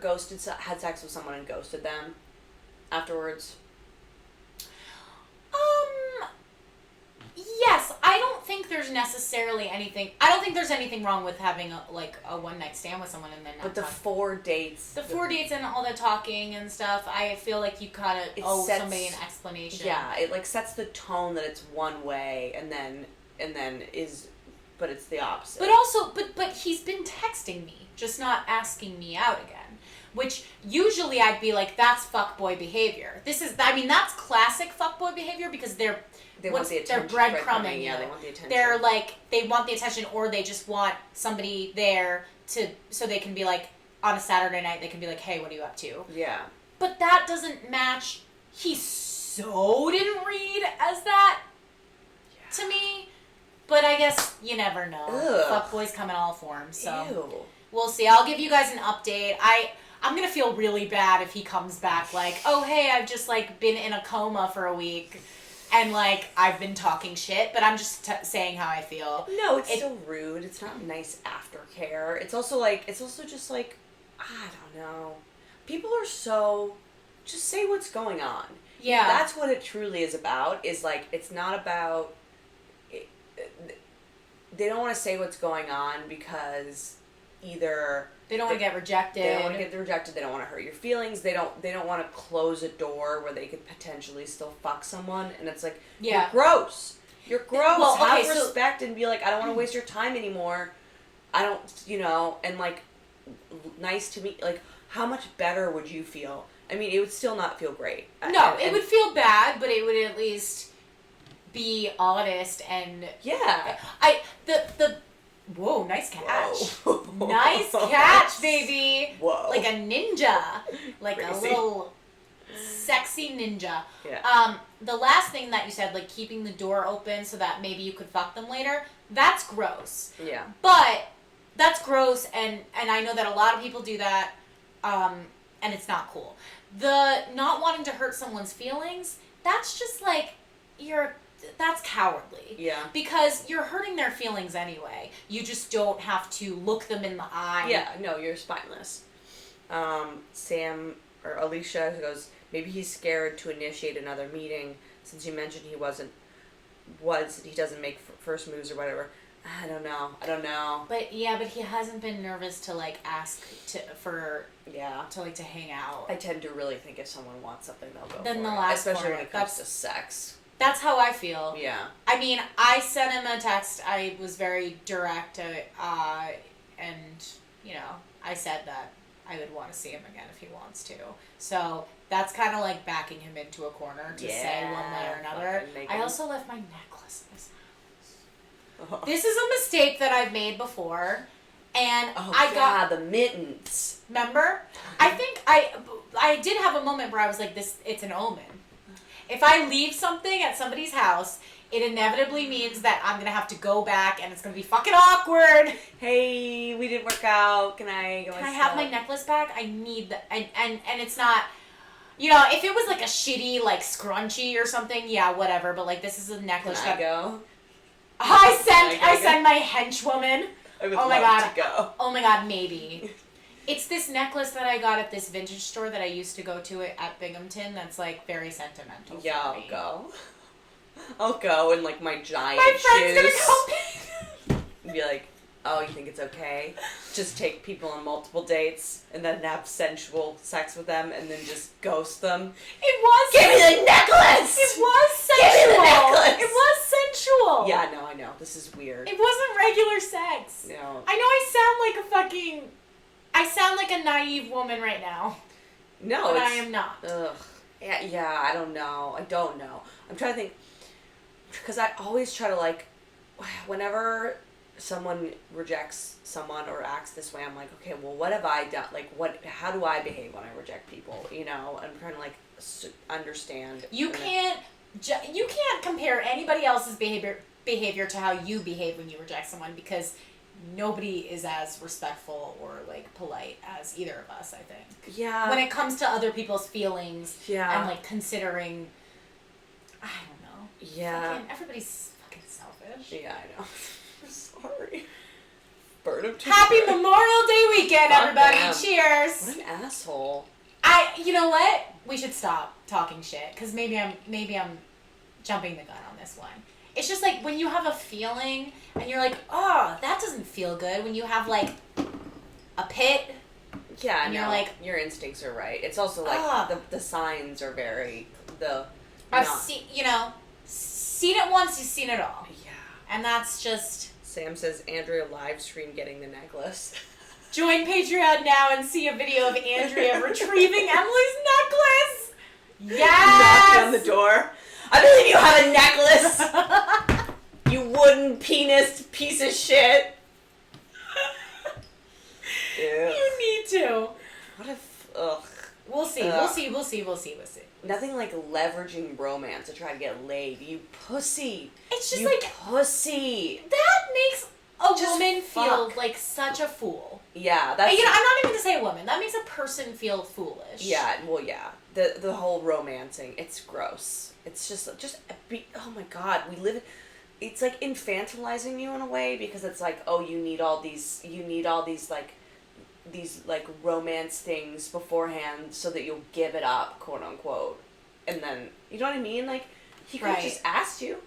had sex with someone and ghosted them afterwards? Yes, I don't think there's necessarily anything... I don't think there's anything wrong with having, a one-night stand with someone and then not But the 4 dates... The 4 dates and all the talking and stuff, I feel like you kind of owe somebody an explanation. Yeah, it, like, sets the tone that it's one way, and then but it's the opposite. But also, but he's been texting me, just not asking me out again. Which, usually I'd be like, that's fuckboy behavior. That's classic fuckboy behavior because they want the attention. They're breadcrumbing you. Yeah, they want the attention. They're like, they want the attention, or they just want somebody there so they can be like, on a Saturday night, they can be like, hey, what are you up to? Yeah. But that doesn't match. He so didn't read as that to me. But I guess you never know. Fuckboys come in all forms, so Ew. We'll see. I'll give you guys an update. I'm gonna feel really bad if he comes back like, oh hey, I've just like been in a coma for a week, and like I've been talking shit, but I'm just saying how I feel. No, it's still rude. It's not nice aftercare. It's also just like, I don't know. People are so, just say what's going on. Yeah. That's what it truly is about. Is like, it's not about. They don't want to say what's going on because either they don't want to get rejected. They don't want to get rejected. They don't want to hurt your feelings. They don't want to close a door where they could potentially still fuck someone. And it's like, yeah. You're gross. You're gross. Well, okay, have respect and be like, I don't want to waste your time anymore. I don't, and like, nice to meet. Like, how much better would you feel? I mean, it would still not feel great. No, it would feel bad, but it would at least be honest and the whoa, nice catch. Whoa. Nice catch, baby. Whoa. Like a ninja. Like Crazy. A little sexy ninja. Yeah. The last thing that you said, like keeping the door open so that maybe you could fuck them later, that's gross. Yeah. But that's gross and I know that a lot of people do that, and it's not cool. The not wanting to hurt someone's feelings, that's just like that's cowardly. Yeah. Because you're hurting their feelings anyway. You just don't have to look them in the eye. Yeah, no, you're spineless. Sam or Alicia goes, maybe he's scared to initiate another meeting since you mentioned he doesn't make first moves or whatever. I don't know. But he hasn't been nervous to like ask to hang out. I tend to really think if someone wants something, they'll go then for they'll it. ask Especially for when it. it comes to sex. That's how I feel. Yeah. I mean, I sent him a text. I was very direct, and I said that I would want to see him again if he wants to. So that's kind of like backing him into a corner to say one way or another. I also left my necklace in his house. Oh. This is a mistake that I've made before, and I got the mittens. Remember? I think I did have a moment where I was like, it's an omen. If I leave something at somebody's house, it inevitably means that I'm going to have to go back and it's going to be fucking awkward. Hey, we didn't work out. Can I have my necklace back? I need that. And it's not, if it was like a shitty, like scrunchie or something, yeah, whatever. But like, this is a necklace. Can I go? I send my henchwoman. I would love to go. Oh my God, maybe. It's this necklace that I got at this vintage store that I used to go to at Binghamton that's, like, very sentimental for me. I'll go in, like, my giant my friend's shoes. Gonna and be like, oh, you think it's okay? Just take people on multiple dates and then have sensual sex with them and then just ghost them. It was... Give me the necklace! It was sensual! Give me the necklace! It was sensual! Yeah, no, I know. This is weird. It wasn't regular sex. No. I sound like a naive woman right now. No, but I am not. Ugh. Yeah, I don't know. I'm trying to think, because I always try to, like, whenever someone rejects someone or acts this way, I'm like, okay, well, what have I done? Like, how do I behave when I reject people? I'm trying to, like, understand. You can't compare anybody else's behavior to how you behave when you reject someone, because nobody is as respectful or like polite as either of us, I think. Yeah. When it comes to other people's feelings Yeah. and like considering, I don't know. Yeah. Everybody's fucking selfish. Yeah, I know. I'm sorry. Burn him too. Happy Memorial Day weekend, Fuck everybody. them. Cheers. What an asshole. You know what? We should stop talking shit because maybe I'm jumping the gun on this one. It's just like when you have a feeling and you're like, oh, that doesn't feel good. When you have like a pit. Yeah, and no, you're like, your instincts are right. It's also like the signs are very I've seen it once, you've seen it all. Yeah. And that's just. Sam says Andrea live stream getting the necklace. Join Patreon now and see a video of Andrea retrieving Emily's necklace. Yes. Knocking on the door. I believe you have a necklace. You wooden penis piece of shit. Ew. You need to. What if? Ugh. We'll see. We'll see. Nothing like leveraging romance to try to get laid. You pussy. It's just you like pussy. that makes a Just woman feel fuck. like such a fool. Yeah, that's. I'm not even gonna say a woman. That makes a person feel foolish. Yeah, well, yeah. The whole romancing, it's gross. It's just oh my god, we live. It's like infantilizing you in a way because it's like, oh, you need all these like romance things beforehand so that you'll give it up, quote unquote, and then you know what I mean? Like he could have just asked you.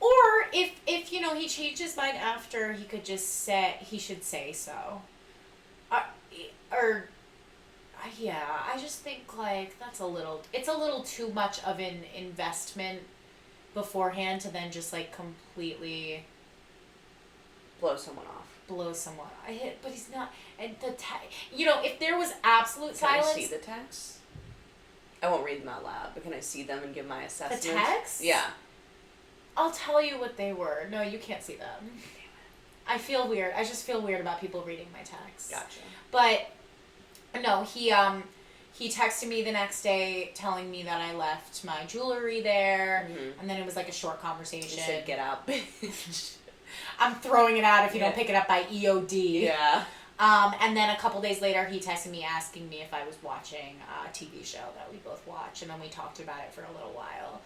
Or if he changed his mind after, he could just he should say so. I just think like it's a little too much of an investment beforehand to then just like completely Blow someone off. But he's not, and if there was absolute silence. Can I see the text? I won't read them out loud, but can I see them and give my assessment? The text? Yeah. I'll tell you what they were. No, you can't see them. I feel weird. I just feel weird about people reading my texts. Gotcha. But no, he texted me the next day telling me that I left my jewelry there, and then it was like a short conversation. He said, "Get out, bitch." I'm throwing it out if you don't pick it up by EOD. Yeah. And then a couple days later, he texted me asking me if I was watching a TV show that we both watch, and then we talked about it for a little while.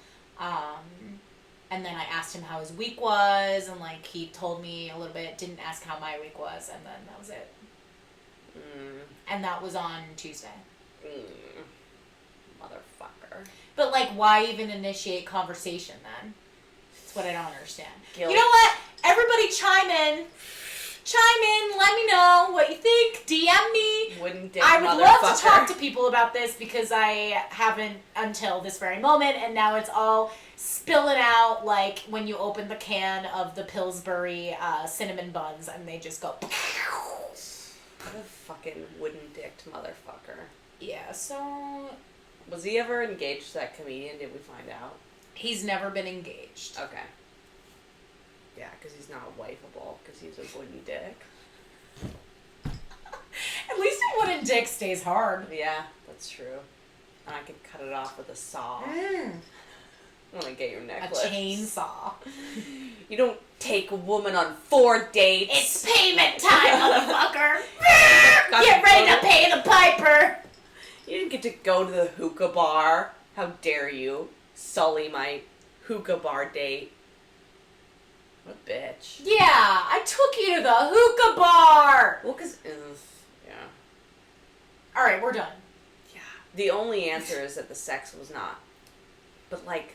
And then I asked him how his week was, and like he told me a little bit, didn't ask how my week was, and then that was it. And that was on Tuesday. Motherfucker. But like, why even initiate conversation then? That's what I don't understand. Guilt. You know what? Everybody chime in. Let me know what you think. DM me. Wouldn't dick I would motherfucker. love to talk to people about this because I haven't until this very moment, and now it's all spilling out like when you open the can of the Pillsbury cinnamon buns and they just go. What a fucking wooden-dicked motherfucker. Yeah, so. Was he ever engaged to that comedian? Did we find out? He's never been engaged. Okay. Yeah, because he's not wifeable, because he's a wooden dick. At least a wooden dick stays hard. Yeah, that's true. And I could cut it off with a saw. I want to get your necklace. A chainsaw. You don't take a woman on 4 dates. It's payment time, motherfucker. Get ready to pay the piper. You didn't get to go to the hookah bar. How dare you sully my hookah bar date. What a bitch. Yeah, I took you to the hookah bar. Well, because, yeah. All right, we're done. Yeah. The only answer is that the sex was not. But, like,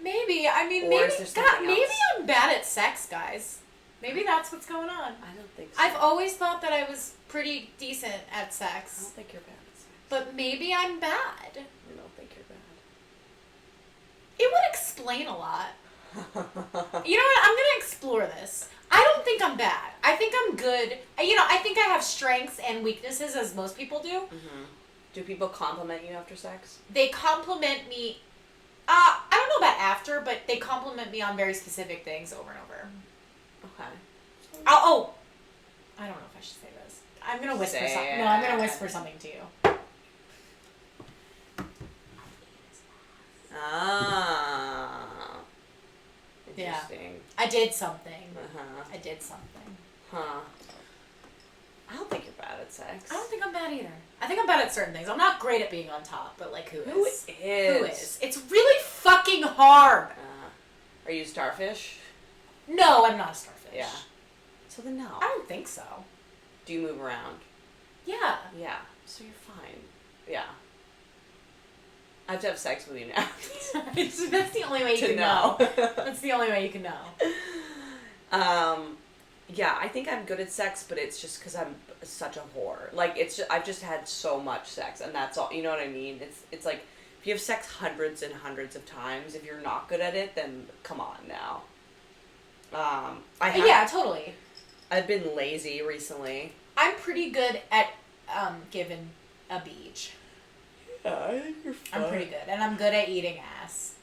maybe, I mean, or maybe, is there something maybe else? I'm bad at sex, guys. Maybe that's what's going on. I don't think so. I've always thought that I was pretty decent at I sex. don't think you're bad at sex. But maybe I'm bad. I don't think you're bad. It would explain a lot. You know what? I'm going to explore this. I don't think I'm bad. I think I'm good. I think I have strengths and weaknesses as most people do. Mm-hmm. Do people compliment you after sex? They compliment me. I don't know about after, but they compliment me on very specific things over and over. Okay. I don't know if I should say this. I'm going to whisper something. No, I'm going to whisper something to you. Ah. Yeah. Interesting. I did something. Uh-huh. I did something. Huh. I don't think you're bad at sex. I don't think I'm bad either. I think I'm bad at certain things. I'm not great at being on top, but like who is? Who is? Who is? It's really fucking hard. Are you starfish? No, I'm not a starfish. Yeah. So then no. I don't think so. Do you move around? Yeah. Yeah. So you're fine. Yeah. I have to have sex with you now. That's the only way you can know. That's the only way you can know. Yeah, I think I'm good at sex, but it's just because I'm such a whore. Like, I've just had so much sex, and that's all. You know what I mean? It's like, if you have sex hundreds and hundreds of times, if you're not good at it, then come on now. Yeah, totally. I've been lazy recently. I'm pretty good at giving a beach. Yeah, I think you're fine. I'm pretty good, and I'm good at eating ass.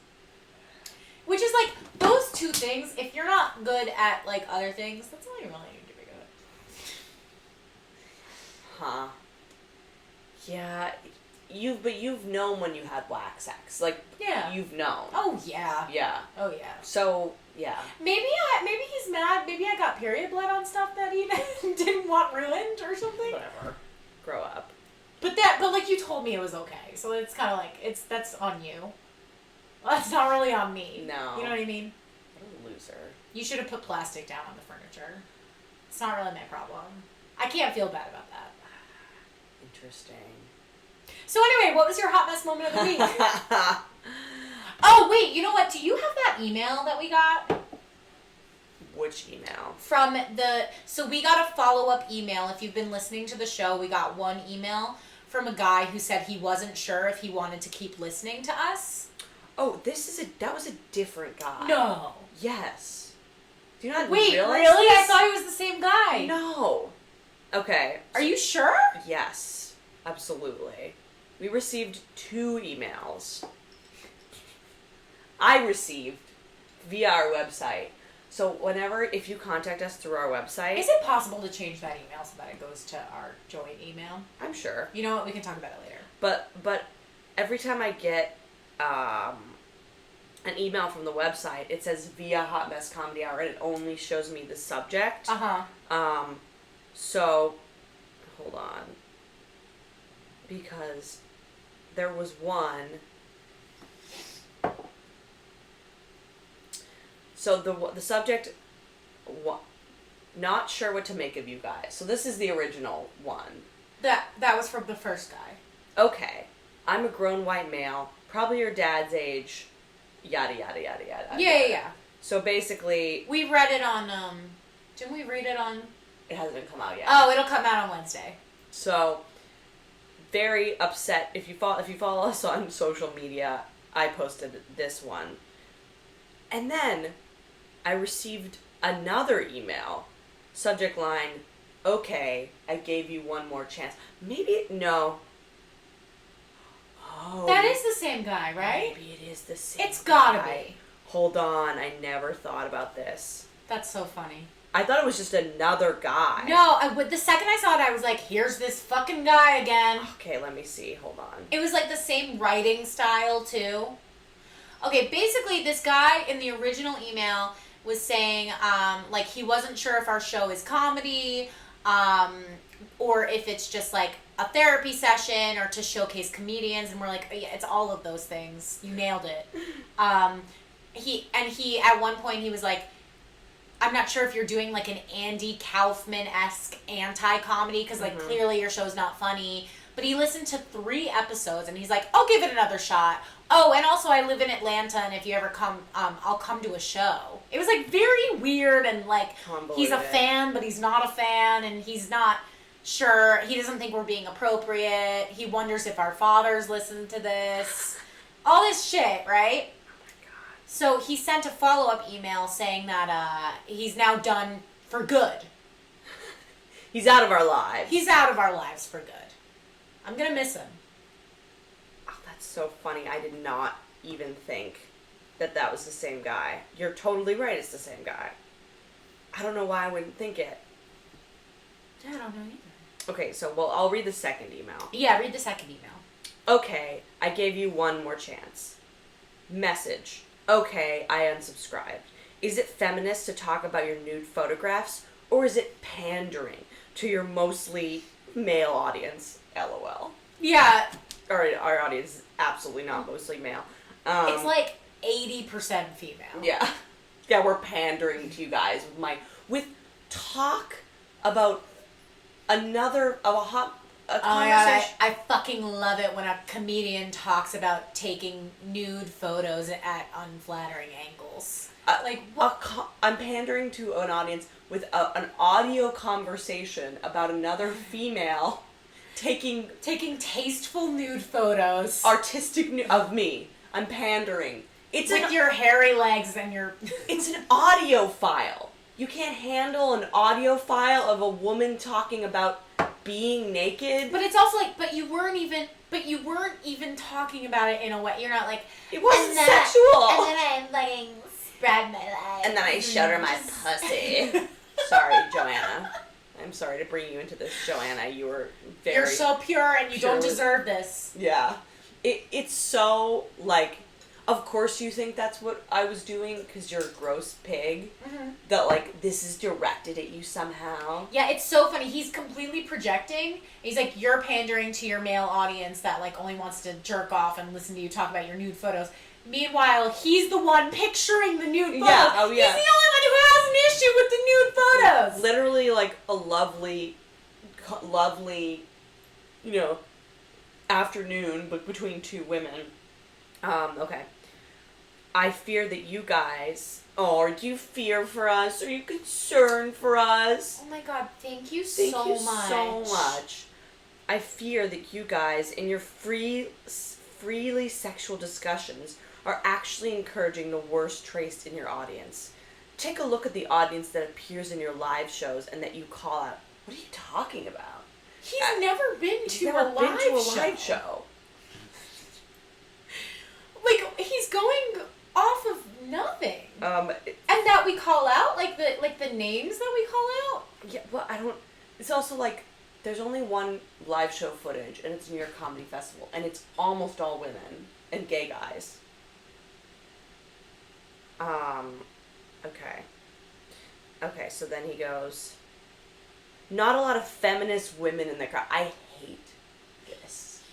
Which is like, those two things, if you're not good at like other things, that's all you really need to be good at. Huh. Yeah, you've known when you had whack sex. Like, yeah. You've known. Oh, yeah. Yeah. Oh, yeah. So, yeah. Maybe he's mad. Maybe I got period blood on stuff that he didn't want ruined or something. Whatever. Grow up. But like you told me it was okay, so it's kind of like, that's on you. Well, that's not really on me. No. You know what I mean? What a loser. You should have put plastic down on the furniture. It's not really my problem. I can't feel bad about that. Interesting. So anyway, what was your hot mess moment of the week? Oh, wait, you know what? Do you have that email that we got? Which email? So we got a follow-up email. If you've been listening to the show, we got one email from a guy who said he wasn't sure if he wanted to keep listening to us. Oh, that was a different guy. No. Yes. Do you not Wait, realize really? this? I thought he was the same guy. No. Okay. Are you sure? Yes. Absolutely. We received 2 emails. I received via our website. So if you contact us through our website... Is it possible to change that email so that it goes to our joint email? I'm sure. You know what? We can talk about it later. But every time I get an email from the website, it says via Hot Mess Comedy Hour, and it only shows me the subject. Uh-huh. So, hold on. Because there was one... So the subject, not sure what to make of you guys. So this is the original one. That was from the first guy. Okay. I'm a grown white male, probably your dad's age, yada, yada, yada, yada. Yeah. So basically... We read it on, didn't we read it on... It hasn't come out yet. Oh, it'll come out on Wednesday. So, very upset. If you follow us on social media, I posted this one. And then I received another email. Subject line, okay, I gave you one more chance. No. Oh. That is the same guy, right? Maybe it is the same It's gotta guy. be. Hold on, I never thought about this. That's so funny. I thought it was just another guy. No, the second I saw it, I was like, here's this fucking guy again. Okay, let me see. Hold on. It was like the same writing style, too. Okay, basically, this guy in the original email was saying, like, he wasn't sure if our show is comedy, or if it's just, like, a therapy session, or to showcase comedians, and we're like, oh, yeah, it's all of those things. You nailed it. He, at one point, he was like, I'm not sure if you're doing, like, an Andy Kaufman-esque anti-comedy, because, like, clearly your show's not funny. But he listened to 3 episodes, and he's like, I'll give it another shot. Oh, and also I live in Atlanta, and if you ever come, I'll come to a show. It was, like, very weird, and, like, he's a fan, but he's not a fan, and he's not sure. He doesn't think we're being appropriate. He wonders if our fathers listen to this. All this shit, right? So he sent a follow-up email saying that he's now done for good. He's out of our lives. He's out of our lives for good. I'm going to miss him. Oh, that's so funny. I did not even think that was the same guy. You're totally right. It's the same guy. I don't know why I wouldn't think it. I don't know either. Okay, so, I'll read the second email. Yeah, read the second email. Okay, I gave you one more chance. Message. Okay, I unsubscribed. Is it feminist to talk about your nude photographs, or is it pandering to your mostly male audience? LOL. Yeah. Our audience is absolutely not mostly male. It's like 80% female. Yeah. Yeah, we're pandering to you guys with talk about another of a hot a Oh my god, conversation. I fucking love it when a comedian talks about taking nude photos at unflattering angles. Like, what? I'm pandering to an audience with an audio conversation about another female taking Tasteful nude photos. of me. I'm pandering. It's with your hairy legs and your... It's an audio file. You can't handle an audio file of a woman talking about being naked. But it's also like, but you weren't even talking about it in a way. You're not like, It wasn't and then sexual. And then I fucking spread my legs. And then I showed her my pussy. Sorry, Joanna. I'm sorry to bring you into this, Joanna. You were very... You're so pure and you don't deserve this. Yeah. It's so, like... Of course you think that's what I was doing because you're a gross pig. Mm-hmm. That, like, this is directed at you somehow. Yeah, it's so funny. He's completely projecting. He's like, you're pandering to your male audience that, like, only wants to jerk off and listen to you talk about your nude photos. Meanwhile, he's the one picturing the nude photos. Yeah, oh yeah. He's the only one who has an issue with the nude photos. Literally, like, a lovely, afternoon, but between two women. Okay. I fear that you guys... Oh, do you fear for us? Are you concerned for us? Oh my god, thank you Thank so you much. so much. I fear that you guys, in your freely sexual discussions, are actually encouraging the worst traits in your audience. Take a look at the audience that appears in your live shows and that you call out. What are you talking about? He's never been to a live show. Like, he's going off of nothing. And that we call out, like the names that we call out. Yeah, well, I don't. It's also like there's only one live show footage, and it's New York Comedy Festival, and it's almost all women and gay guys. Okay, so then he goes, not a lot of feminist women in the crowd. I hate this.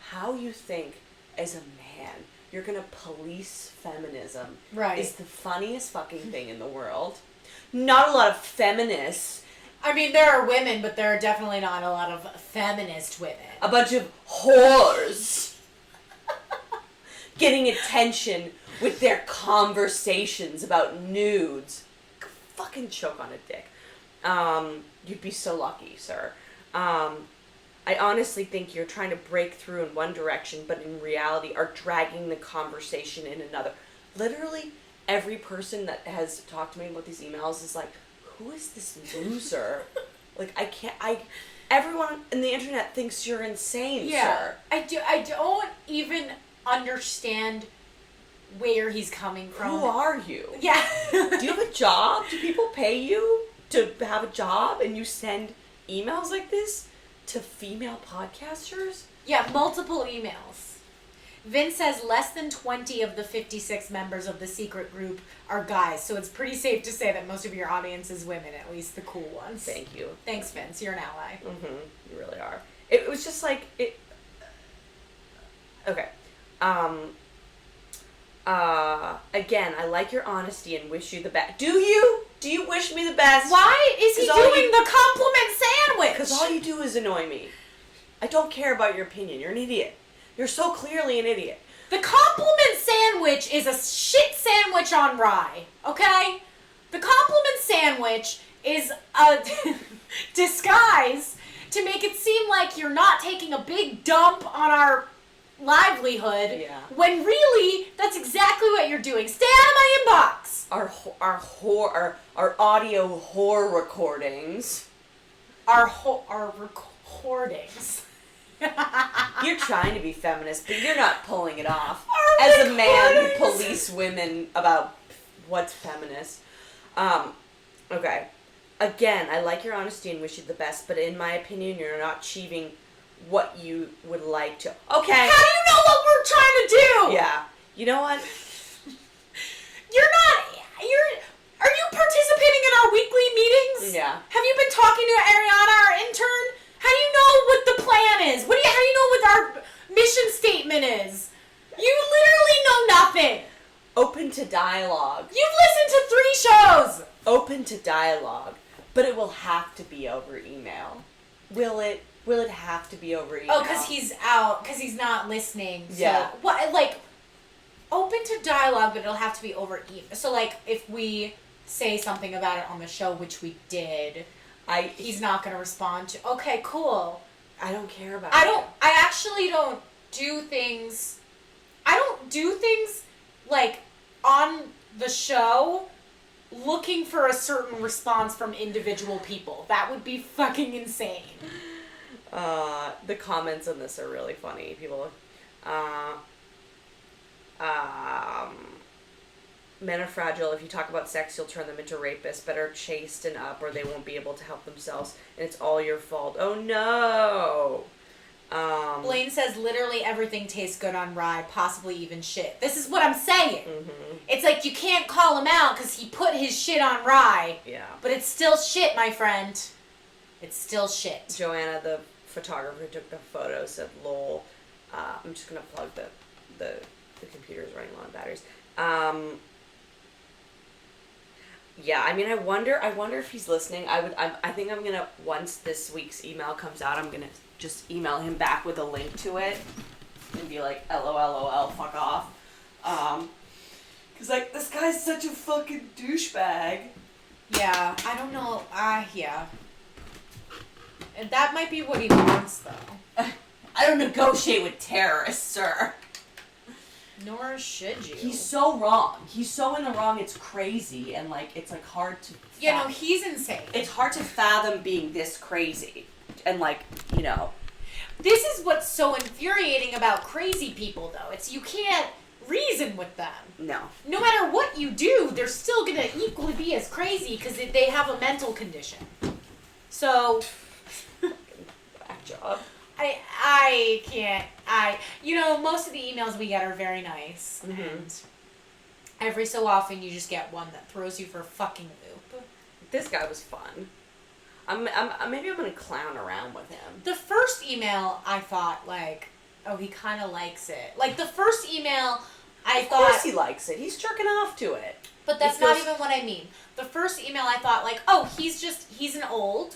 How you think as a man you're gonna police feminism is the funniest fucking thing in the world. Not a lot of feminists. I mean, there are women, but there are definitely not a lot of feminist women. A bunch of whores getting attention with their conversations about nudes. Fucking choke on a dick. You'd be so lucky, sir. I honestly think you're trying to break through in one direction, but in reality are dragging the conversation in another. Literally, every person that has talked to me about these emails is like, who is this loser? Like, everyone in the internet thinks you're insane, sir. I don't even understand where he's coming from. Who are you? Yeah. Do you have a job? Do people pay you to have a job and you send emails like this to female podcasters? Yeah, multiple emails. Vince says less than 20 of the 56 members of the secret group are guys, so it's pretty safe to say that most of your audience is women, at least the cool ones. Thank you. Thanks, Vince. You're an ally. Mm-hmm. You really are. It was just like... Okay. Again, I like your honesty and wish you the best. Do you? Do you wish me the best? Why is he doing the compliment sandwich? Because all you do is annoy me. I don't care about your opinion. You're an idiot. You're so clearly an idiot. The compliment sandwich is a shit sandwich on rye, okay? The compliment sandwich is a disguise to make it seem like you're not taking a big dump on our livelihood, when really that's exactly what you're doing. Stay out of my inbox. Our audio whore recordings. Our recordings. You're trying to be feminist, but you're not pulling it off. Our As a man who recordings. police women about what's feminist. Okay. Again, I like your honesty and wish you the best, but in my opinion, you're not achieving what you would like to. Okay. How do you know what we're trying to do? Yeah. You know what? Are you participating in our weekly meetings? Yeah. Have you been talking to Ariana, our intern? How do you know what the plan is? How do you know what our mission statement is? You literally know nothing. Open to dialogue. You've listened to 3 shows. Open to dialogue. But it will have to be over email. Will it have to be over email? Oh, because he's out, because he's not listening. So, yeah. What, like, open to dialogue, but it'll have to be over email. So, like, if we say something about it on the show, which we did, he's not going to respond to. Okay, cool. I don't care about I actually don't do things. I don't do things, like, on the show looking for a certain response from individual people. That would be fucking insane. The comments on this are really funny. People, men are fragile. If you talk about sex, you'll turn them into rapists. Better chasten up or they won't be able to help themselves. And it's all your fault. Oh, no. Blaine says literally everything tastes good on rye, possibly even shit. This is what I'm saying. Mm-hmm. It's like you can't call him out because he put his shit on rye. Yeah. But it's still shit, my friend. It's still shit. Joanna, the photographer who took the photo, said, lol. I'm just going to plug the computer's running low on batteries. Yeah, I mean, I wonder if he's listening. I think I'm gonna, once this week's email comes out, I'm gonna just email him back with a link to it and be like, LOL, fuck off. Cause like, this guy's such a fucking douchebag. Yeah, I don't know. Yeah. And that might be what he wants, though. I don't negotiate with terrorists, sir. Nor should you. He's so wrong. He's so in the wrong, it's crazy, and like, it's like hard to no, he's insane. It's hard to fathom being this crazy. And like, you know. This is what's so infuriating about crazy people, though. It's you can't reason with them. No. No matter what you do, they're still gonna equally be as crazy because they have a mental condition. So. Bad job. I can't. Most of the emails we get are very nice. Mm-hmm. And every so often you just get one that throws you for a fucking loop. This guy was fun. Maybe I'm going to clown around with him. The first email, I thought, like, oh, he kind of likes it. Like, the first email, I thought... Of course he likes it. He's jerking off to it. But that's not even what I mean. The first email, I thought, like, oh, he's an old...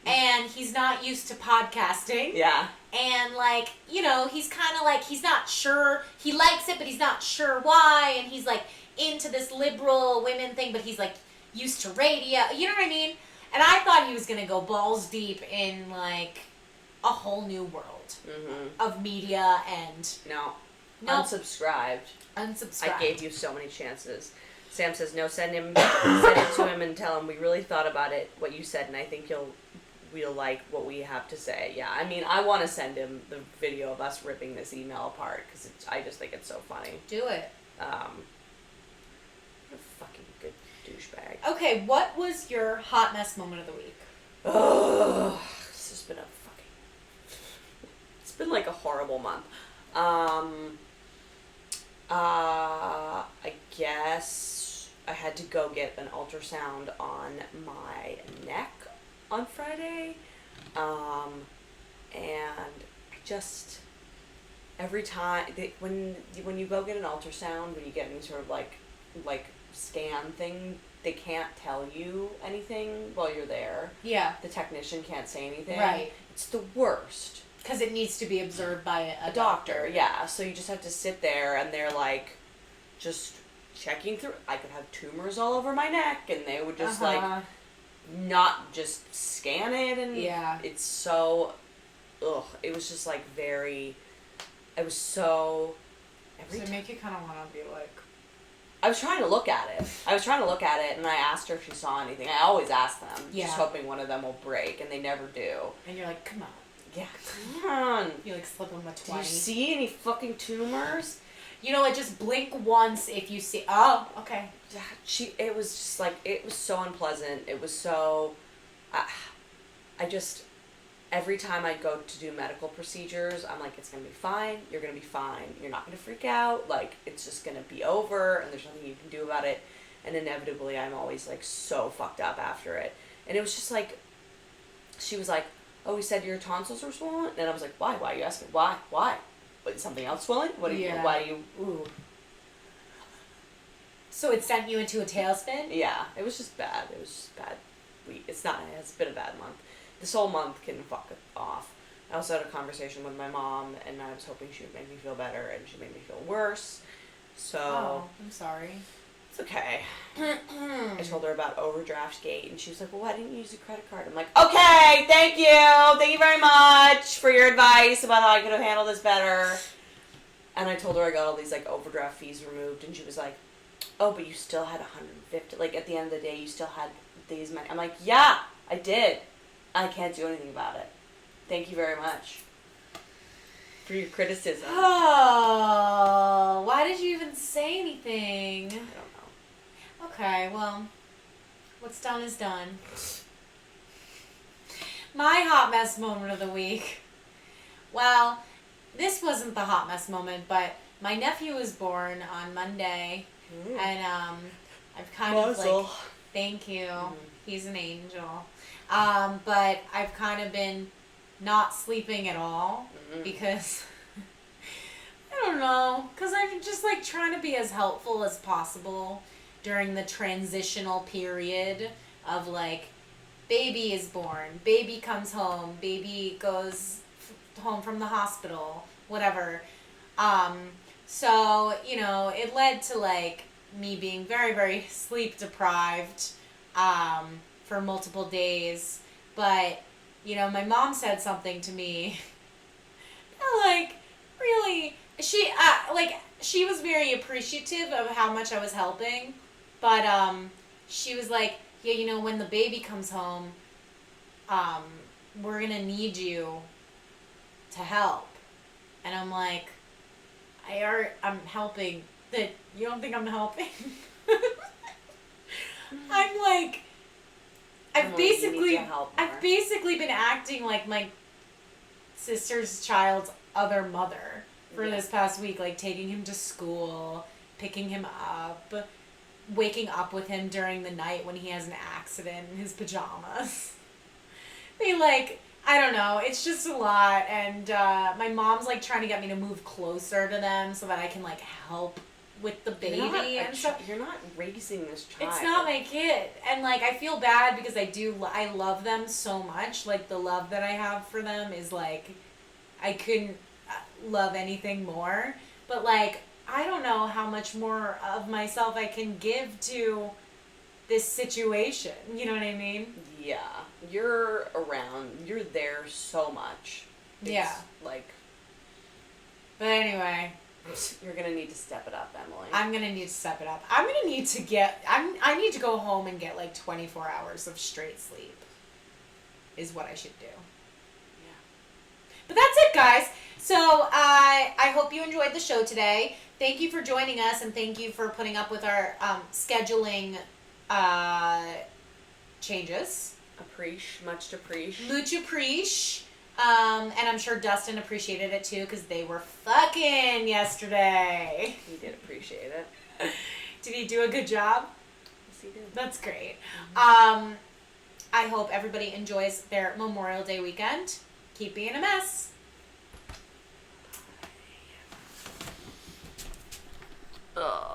And he's not used to podcasting. Yeah. And, like, he's kind of like, he's not sure. He likes it, but he's not sure why. And he's, like, into this liberal women thing, but he's, like, used to radio. You know what I mean? And I thought he was going to go balls deep in, like, a whole new world of media and... No. Nope. Unsubscribed. Unsubscribed. I gave you so many chances. Sam says, no, send it to him and tell him we really thought about it, what you said, and I think we'll like what we have to say. Yeah, I mean, I want to send him the video of us ripping this email apart because I just think it's so funny. Do it. What a fucking good douchebag. Okay, what was your hot mess moment of the week? Oh, this has been it's been like a horrible month. I guess I had to go get an ultrasound on my neck on Friday, and I just, every time, when you go get an ultrasound, when you get any sort of like scan thing, they can't tell you anything while you're there. Yeah. The technician can't say anything. Right. It's the worst. Because it needs to be observed by a doctor. Yeah, so you just have to sit there and they're like, just checking through. I could have tumors all over my neck, and they would just like not just scan it, and it's so it was just like very, it was so Does it make you kind of want to be like, I was trying to look at it and I asked her if she saw anything. I always ask them, just hoping one of them will break, and they never do. And you're like, come on. Yeah, come on. You like slip them a 20. Do you see any fucking tumors? You know what, just blink once if you see... Oh, okay. It was just like, it was so unpleasant. It was so... I just... every time I go to do medical procedures, I'm like, it's gonna be fine. You're gonna be fine. You're not gonna freak out. Like, it's just gonna be over, and there's nothing you can do about it. And inevitably, I'm always like so fucked up after it. And it was just like, she was like, "Oh, we said your tonsils were swollen," and I was like, "Why? Why are you asking? Why? Why? What, something else swollen? What are you? Yeah. Why do you?" Ooh. So it sent you into a tailspin? Yeah, it was just bad. It was just bad. It's been a bad month. This whole month can fuck it off. I also had a conversation with my mom, and I was hoping she would make me feel better, and she made me feel worse. So Oh, I'm sorry. it's okay. I told her about overdraft gate, and she was like, "Well, why didn't you use a credit card?" I'm like, "Okay, thank you very much for your advice about how I could have handled this better." And I told her I got all these like overdraft fees removed, and she was like, "Oh, but you still had 150. Like at the end of the day, you still had these money." I'm like, "Yeah, I did. I can't do anything about it. Thank you very much for your criticism." Oh, why did you even say anything? I don't know. Okay, well, what's done is done. My hot mess moment of the week. Well, this wasn't the hot mess moment, but my nephew was born on Monday, and I've kind of like, thank you. He's an angel. But I've kind of been not sleeping at all because I don't know, because I'm just like trying to be as helpful as possible during the transitional period of like baby is born, baby comes home, baby goes home from the hospital, whatever. So, you know, it led to like me being very, very sleep deprived for multiple days. But, you know, my mom said something to me like really, she was very appreciative of how much I was helping, but she was like, "Yeah, you know, when the baby comes home, we're gonna need you to help." And I'm like, I'm helping. That you don't think I'm helping? I'm like, I've basically been acting like my sister's child's other mother for this past week, like taking him to school, picking him up, waking up with him during the night when he has an accident in his pajamas. I don't know, it's just a lot, and my mom's like trying to get me to move closer to them so that I can like help with the baby and stuff. You're not raising this child. It's not my kid, and like I feel bad because I love them so much. Like the love that I have for them is like I couldn't love anything more. But like I don't know how much more of myself I can give to this situation. You know what I mean? Yeah, you're there so much. Yeah. Like. But anyway. You're gonna need to step it up, Emily. I'm gonna need to step it up. I'm gonna need to I need to go home and get like 24 hours of straight sleep. Is what I should do. Yeah. But that's it, guys. So I hope you enjoyed the show today. Thank you for joining us, and thank you for putting up with our scheduling changes. Much appreciate. Much appreciate. And I'm sure Dustin appreciated it too because they were fucking yesterday. He did appreciate it. Did he do a good job? Yes, he did. That's great. I hope everybody enjoys their Memorial Day weekend. Keep being a mess. Ugh.